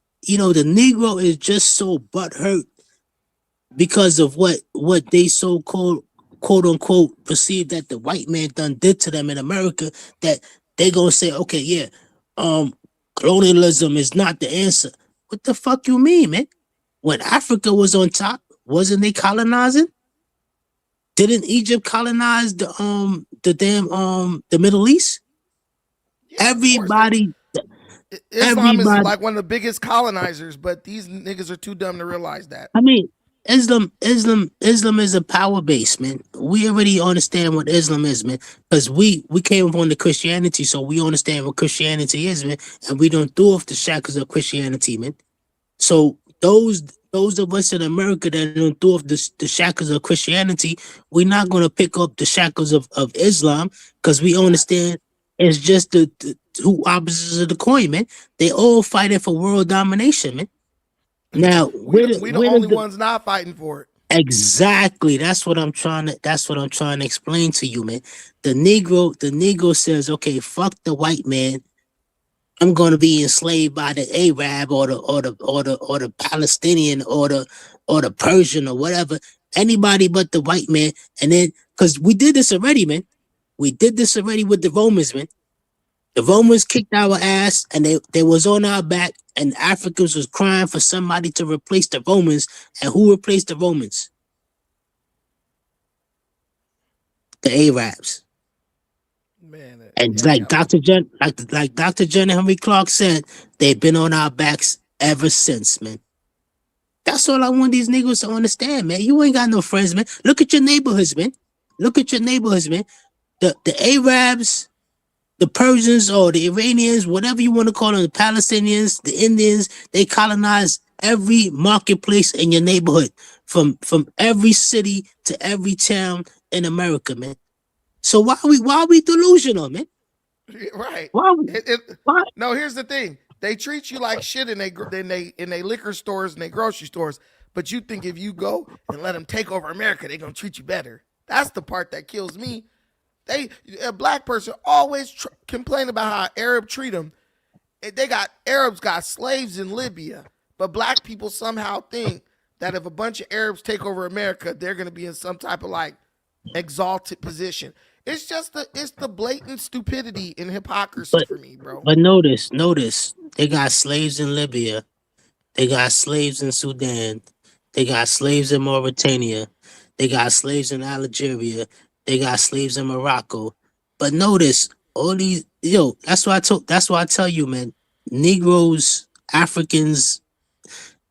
[SPEAKER 2] the Negro is just so butthurt because of what they so called quote unquote perceive that the white man done did to them in America, that they gonna say, okay, yeah, um, colonialism is not the answer. What the fuck you mean, man? When Africa was on top, wasn't they colonizing? Didn't Egypt colonize the Middle East?
[SPEAKER 1] Yeah, of course.
[SPEAKER 2] Everybody,
[SPEAKER 1] Islam is
[SPEAKER 2] everybody.
[SPEAKER 1] like one of the biggest colonizers, but these niggas are too dumb to realize that.
[SPEAKER 2] I mean, Islam is a power base, man. We already understand what Islam is, man, because we came from the Christianity, so we understand what Christianity is, man, and we don't throw off the shackles of Christianity, man. So those of us in America that don't throw off the shackles of Christianity, we're not gonna pick up the shackles of Islam because we
[SPEAKER 1] Facts.
[SPEAKER 2] understand it's just the two opposites of the coin, man. They all fighting for world domination, man. Now,
[SPEAKER 1] We the
[SPEAKER 2] where does
[SPEAKER 1] only
[SPEAKER 2] the
[SPEAKER 1] ones not fighting for it.
[SPEAKER 2] exactly? That's what I'm trying to explain to you, man. The Negro says, okay, fuck the white man. I'm going to be enslaved by the Arab or the Palestinian or the Persian or whatever, anybody but the white man. And then because we did this already, man. We did this already with the Romans, man. The
[SPEAKER 1] Yep.
[SPEAKER 2] Romans kicked our ass and they was on our back, and Africans was crying for somebody to replace the Romans. And who replaced the Romans? The Arabs.
[SPEAKER 1] Man,
[SPEAKER 2] And
[SPEAKER 1] yeah,
[SPEAKER 2] like
[SPEAKER 1] hell.
[SPEAKER 2] Dr. John Henry Clark said, they've been on our backs ever since, man. That's all I want these niggas to understand, man. You ain't got no friends, man. Look at your neighborhoods, man. Look at your neighborhoods, man. The Arabs, the Persians or the Iranians, whatever you want to call them, the Palestinians, the Indians, they colonize every marketplace in your neighborhood, from every city to every town in America, man. So why we delusional, man?
[SPEAKER 1] Right.
[SPEAKER 2] Why we
[SPEAKER 1] It, it,
[SPEAKER 2] why
[SPEAKER 1] no, here's the thing. They treat you like shit in they liquor stores and they grocery stores, but you think if you go and let them take over America, they gonna treat you better. That's the part that kills me. They a black person always complain about how Arab treat them. They got Arabs got slaves in Libya, but black people somehow think that if a bunch of Arabs take over America, they're gonna be in some type of like exalted position. It's the blatant stupidity and hypocrisy
[SPEAKER 2] but
[SPEAKER 1] for me, bro.
[SPEAKER 2] but notice, they got slaves in Libya, they got slaves in Sudan, they got slaves in Mauritania, they got slaves in Algeria, they got slaves in Morocco. But notice all these that's why I tell you, man, Negroes, Africans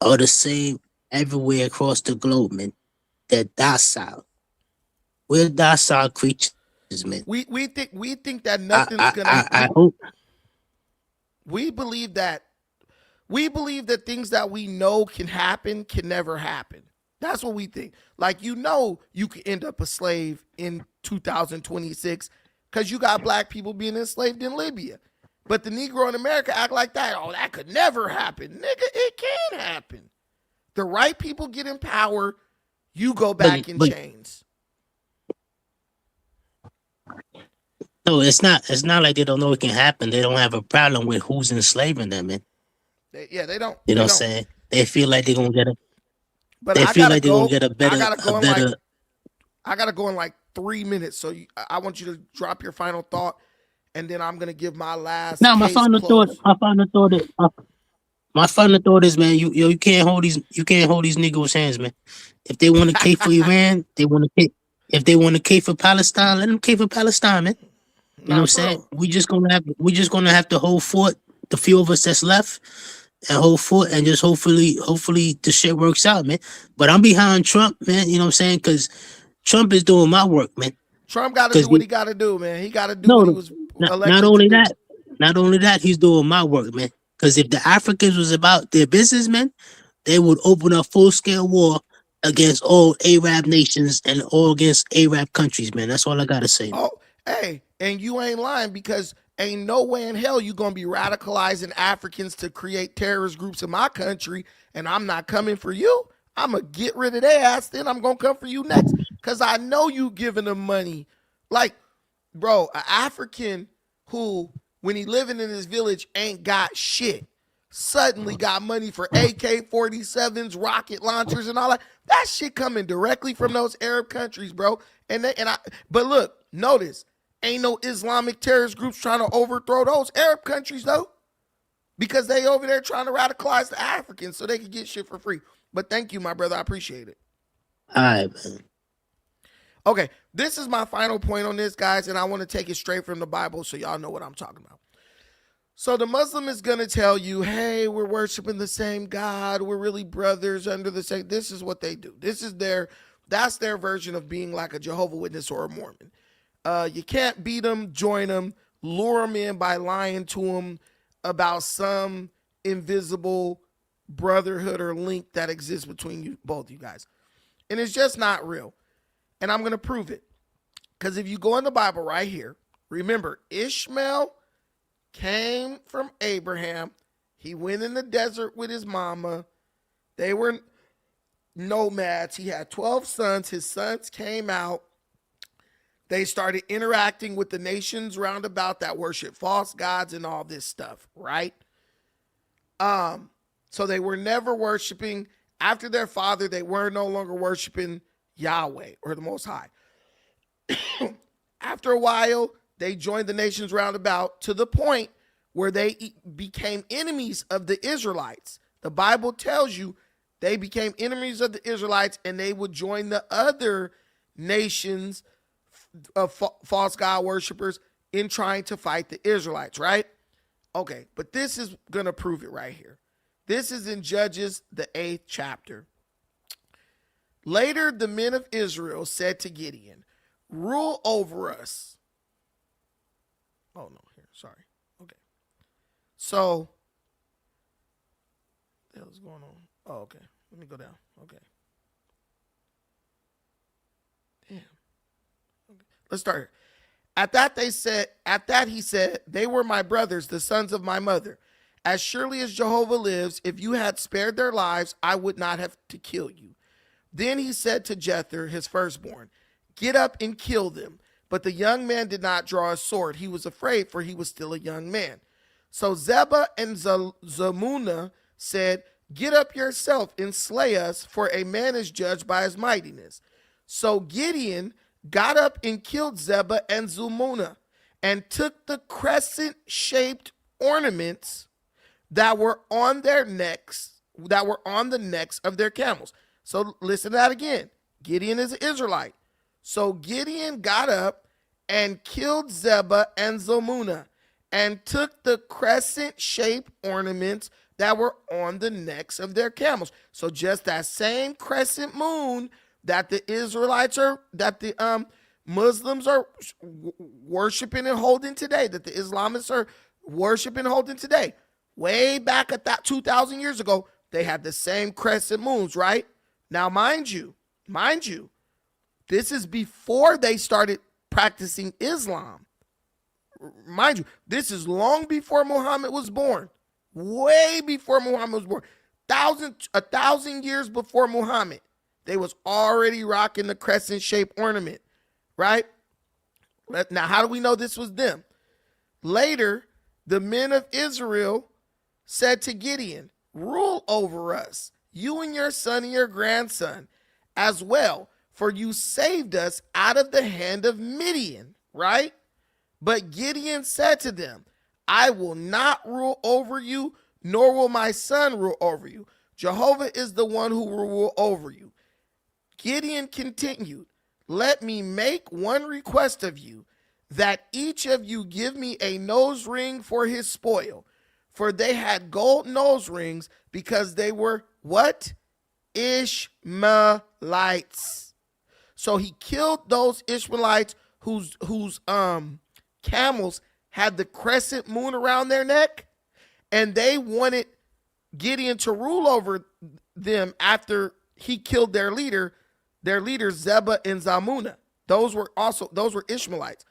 [SPEAKER 2] are the same everywhere across the globe, man. They're docile. We're docile creatures, man.
[SPEAKER 1] We think that
[SPEAKER 2] I
[SPEAKER 1] nothing's gonna
[SPEAKER 2] hope.
[SPEAKER 1] we believe that we believe that things that we know can happen can never happen. That's what we think. Like you could end up a slave in 2026 because you got black people being enslaved in Libya. But the Negro in America act like that. Oh, that could never happen. Nigga, it can happen. The right people get in power, you go back in
[SPEAKER 2] But
[SPEAKER 1] chains.
[SPEAKER 2] no, it's not like they don't know it can happen. They don't have a problem with who's enslaving them, man.
[SPEAKER 1] Yeah, they don't.
[SPEAKER 2] You know
[SPEAKER 1] They
[SPEAKER 2] what I'm
[SPEAKER 1] don't.
[SPEAKER 2] saying? They feel like they're gonna get a
[SPEAKER 1] But
[SPEAKER 2] they
[SPEAKER 1] I
[SPEAKER 2] feel
[SPEAKER 1] gotta
[SPEAKER 2] like they're gonna
[SPEAKER 1] go.
[SPEAKER 2] get a
[SPEAKER 1] I
[SPEAKER 2] better
[SPEAKER 1] gotta
[SPEAKER 2] a
[SPEAKER 1] go in like
[SPEAKER 2] better
[SPEAKER 1] I gotta go in like 3 minutes. So I want you to drop your final thought, and then I'm gonna give my last
[SPEAKER 2] now
[SPEAKER 1] case close.
[SPEAKER 2] my final thought is, man, you can't hold these Negroes' hands, man. If they want to K for Iran, if they want to K for Palestine, let them K for Palestine, man. You know
[SPEAKER 1] Nah,
[SPEAKER 2] what I'm
[SPEAKER 1] for
[SPEAKER 2] saying?
[SPEAKER 1] real.
[SPEAKER 2] We just gonna have to hold fort, the few of us that's left, and hold fort, and just hopefully the shit works out, man. But I'm behind Trump, man. You know what I'm saying? Because Trump is doing my work, man.
[SPEAKER 1] Trump got to
[SPEAKER 2] Because
[SPEAKER 1] do what he got to do, man. He got to do what he
[SPEAKER 2] no,
[SPEAKER 1] was
[SPEAKER 2] not
[SPEAKER 1] elected to
[SPEAKER 2] only
[SPEAKER 1] do.
[SPEAKER 2] that, he's doing my work, man. Because if the Africans was about their business, man, they would open up full scale war against all Arab nations and all against Arab countries, man. That's all I gotta say, man.
[SPEAKER 1] Oh, hey, and you ain't lying because ain't no way in hell you gonna be radicalizing Africans to create terrorist groups in my country, and I'm not coming for you. I'm gonna get rid of their ass, then I'm gonna come for you next, cause I know you giving them money. Like, bro, an African who, when he living in his village, ain't got shit, suddenly got money for AK-47s, rocket launchers, and all that. That shit coming directly from those Arab countries, bro. But look, notice, ain't no Islamic terrorist groups trying to overthrow those Arab countries though, because they over there trying to radicalize the Africans so they can get shit for free. But thank you, my brother. I appreciate it.
[SPEAKER 2] All right, man.
[SPEAKER 1] Okay, this is my final point on this, guys, and I want to take it straight from the Bible so y'all know what I'm talking about. So the Muslim is going to tell you, hey, we're worshiping the same God. We're really brothers under the same. This is what they do. That's their version of being like a Jehovah's Witness or a Mormon. You can't beat them, join them, lure them in by lying to them about some invisible brotherhood or link that exists between you, both you guys. And it's just not real. And I'm going to prove it. Because if you go in the Bible right here, remember, Ishmael came from Abraham. He went in the desert with his mama. They were nomads. He had 12 sons. His sons came out. They started interacting with the nations round about that worship false gods and all this stuff, right? So they were never worshiping. After their father, they were no longer worshiping Yahweh or the Most High. After a while, they joined the nations round about to the point where they became enemies of the Israelites. The Bible tells you they became enemies of the Israelites, and they would join the other nations of false god worshipers in trying to fight the Israelites, right? Okay, but this is going to prove it right here. This is in Judges, the 8th chapter. Later, the men of Israel said to Gideon, rule over us. Oh, no, here, sorry. Okay. So, what the hell is going on? Oh, okay. Let me go down. Okay. Damn. Okay. Let's start here. At that he said, they were my brothers, the sons of my mother. As surely as Jehovah lives, if you had spared their lives, I would not have to kill you. Then he said to Jether, his firstborn, get up and kill them. But the young man did not draw a sword. He was afraid, for he was still a young man. So Zebah and Zalmunna said, get up yourself and slay us, for a man is judged by his mightiness. So Gideon got up and killed Zebah and Zalmunna, and took the crescent-shaped ornaments that were on their necks, that were on the necks of their camels. So listen to that again. Gideon is an Israelite. So Gideon got up and killed Zebah and Zalmunna, and took the crescent-shaped ornaments that were on the necks of their camels. So just that same crescent moon that the Israelites are, that the Muslims are worshiping and holding today, that the Islamists are worshiping and holding today. Way back at that 2,000 years ago, they had the same crescent moons, right? Now, mind you, this is before they started practicing Islam. Mind you, this is long before Muhammad was born. Way before Muhammad was born. 1,000 years before Muhammad, they was already rocking the crescent-shaped ornament, right? Now, how do we know this was them? Later, the men of Israel said to Gideon, rule over us, you and your son and your grandson as well, for you saved us out of the hand of Midian, right? But Gideon said to them, I will not rule over you, nor will my son rule over you. Jehovah is the one who will rule over you. Gideon continued, let me make one request of you, that each of you give me a nose ring for his spoil. For they had gold nose rings because they were what? Ishmaelites. So he killed those Ishmaelites whose camels had the crescent moon around their neck, and they wanted Gideon to rule over them after he killed their leaders Zebah and Zalmunna. Those were Ishmaelites.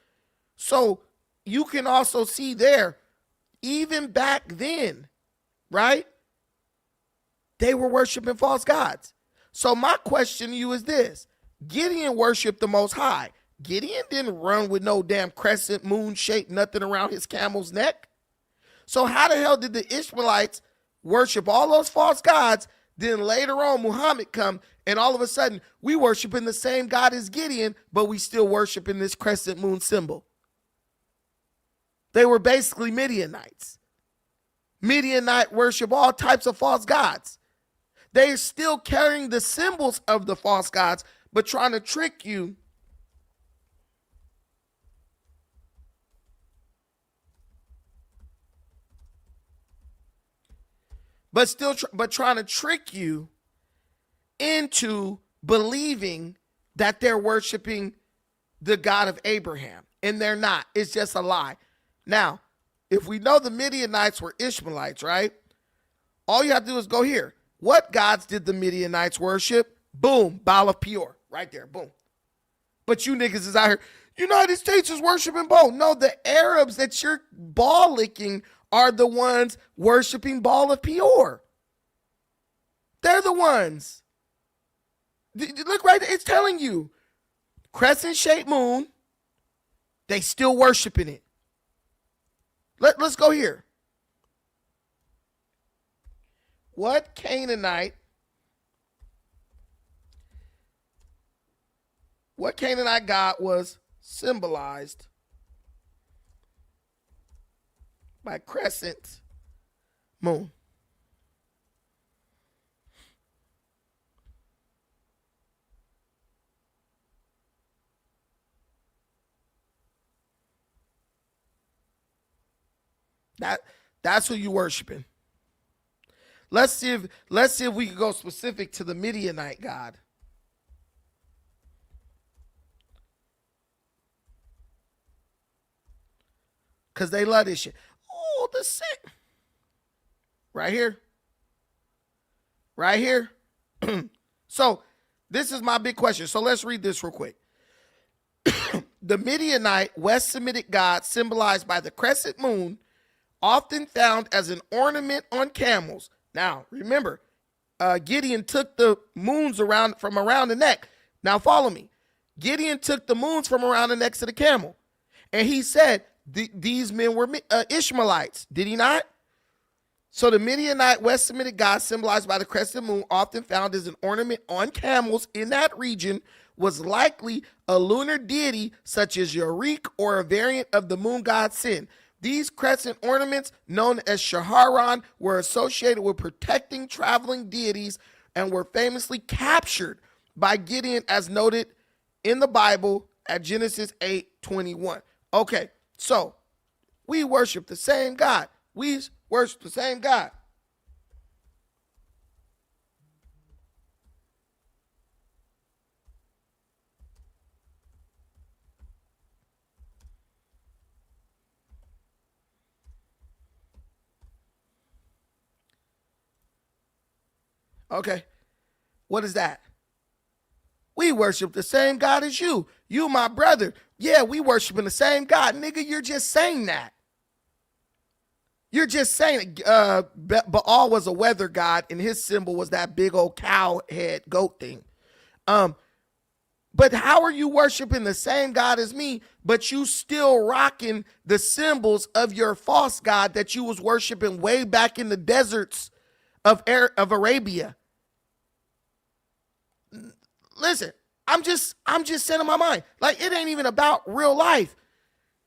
[SPEAKER 1] So you can also see there, even back then, right? They were worshiping false gods. So my question to you is this. Gideon worshiped the Most High. Gideon didn't run with no damn crescent moon shape, nothing around his camel's neck. So how the hell did the Ishmaelites worship all those false gods? Then later on, Muhammad come, and all of a sudden, we worshiping the same God as Gideon, but we still worshiping this crescent moon symbol. They were basically Midianites. Midianite worship all types of false gods. They're still carrying the symbols of the false gods, but trying to trick you. But trying to trick you into believing that they're worshiping the God of Abraham, and they're not. It's just a lie. Now, if we know the Midianites were Ishmaelites, right? All you have to do is go here. What gods did the Midianites worship? Boom, Baal of Peor, right there, boom. But you niggas is out here, United States is worshiping Baal. No, the Arabs that you're ball licking are the ones worshiping Baal of Peor. They're the ones. Look right there, it's telling you. Crescent-shaped moon, they still worshiping it. Let's go here. What Canaanite god was symbolized by crescent moon? That's who you worshiping. Let's see if we can go specific to the Midianite god. Because they love this shit. Oh, the sick. Right here. Right here. So, this is my big question. So, let's read this real quick. The Midianite West Semitic god symbolized by the crescent moon, often found as an ornament on camels. Now, remember, Gideon took the moons from around the neck. Now, follow me. Gideon took the moons from around the necks of the camel. And he said these men were Ishmaelites. Did he not? So the Midianite West Semitic god symbolized by the crescent moon, often found as an ornament on camels in that region, was likely a lunar deity such as Yariq or a variant of the moon god Sin. These crescent ornaments, known as Shaharan, were associated with protecting traveling deities and were famously captured by Gideon as noted in the Bible at Genesis 8:21. Okay, so we worship the same God. We worship the same God. Okay, what is that? We worship the same God as you. You, my brother. Yeah, we worshiping the same God. Nigga, you're just saying that. You're just saying Baal was a weather god, and his symbol was that big old cow head goat thing. But how are you worshiping the same God as me, but you still rocking the symbols of your false god that you was worshiping way back in the deserts of Arabia? Listen, I'm just saying in my mind, like it ain't even about real life.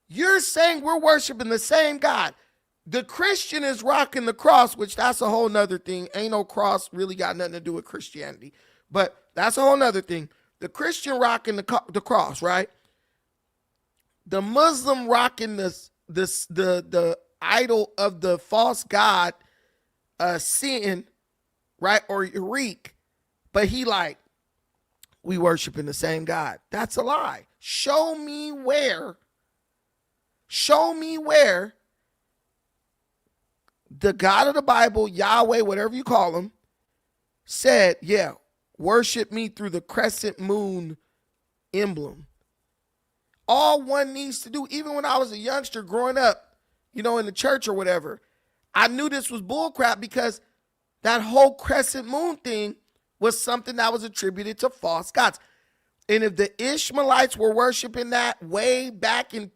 [SPEAKER 1] You're saying we're worshiping the same God. The Christian is rocking the cross, which that's a whole nother thing. Ain't no cross really got nothing to do with Christianity, but that's a whole nother thing. The Christian rocking the cross, right? The Muslim rocking the idol of the false god, Sin, right, or Yariq, but he like, we worshiping the same God. That's a lie. Show me where the God of the Bible, Yahweh, whatever you call him, said, yeah, worship me through the crescent moon emblem. All one needs to do, even when I was a youngster growing up, in the church or whatever, I knew this was bullcrap because that whole crescent moon thing was something that was attributed to false gods. And if the Ishmaelites were worshiping that way back in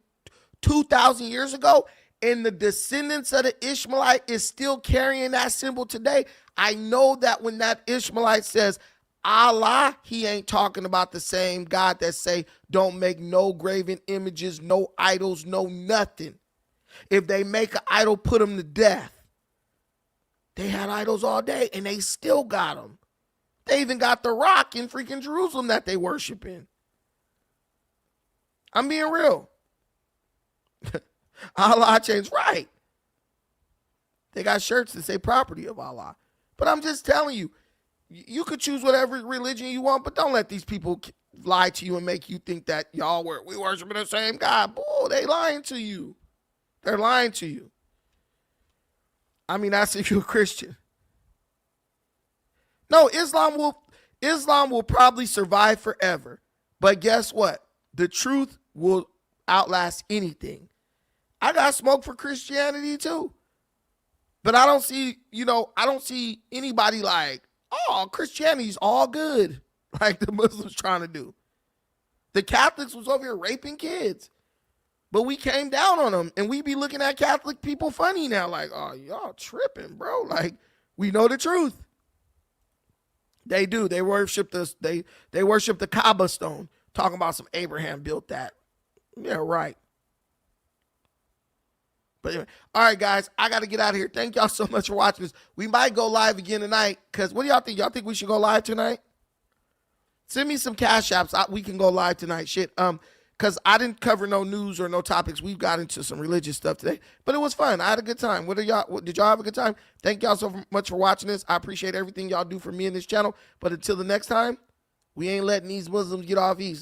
[SPEAKER 1] 2,000 years ago, and the descendants of the Ishmaelite is still carrying that symbol today, I know that when that Ishmaelite says Allah, he ain't talking about the same God that say don't make no graven images, no idols, no nothing. If they make an idol, put them to death. They had idols all day and they still got them. They even got the rock in freaking Jerusalem that they worship in. I'm being real. Allah changed, right. They got shirts that say property of Allah. But I'm just telling you, you could choose whatever religion you want, but don't let these people lie to you and make you think that we worshiping the same God. Bull, they lying to you. They're lying to you. I mean, that's if you're a Christian. No, Islam will probably survive forever. But guess what? The truth will outlast anything. I got smoke for Christianity too. But I don't see anybody like, oh, Christianity's all good, like the Muslims trying to do. The Catholics was over here raping kids. But we came down on them, and we be looking at Catholic people funny now, like, oh, y'all tripping, bro. Like, we know the truth. They do. They worship this. They worship the Kaaba stone, talking about some Abraham built that. Yeah, right. But anyway, all right, guys, I got to get out of here. Thank y'all so much for watching this. We might go live again tonight, because what do y'all think? Y'all think we should go live tonight? Send me some cash apps. We can go live tonight. Shit. Because I didn't cover no news or no topics. We've got into some religious stuff today. But it was fun. I had a good time. Did y'all have a good time? Thank y'all so much for watching this. I appreciate everything y'all do for me and this channel. But until the next time, we ain't letting these Muslims get off easy.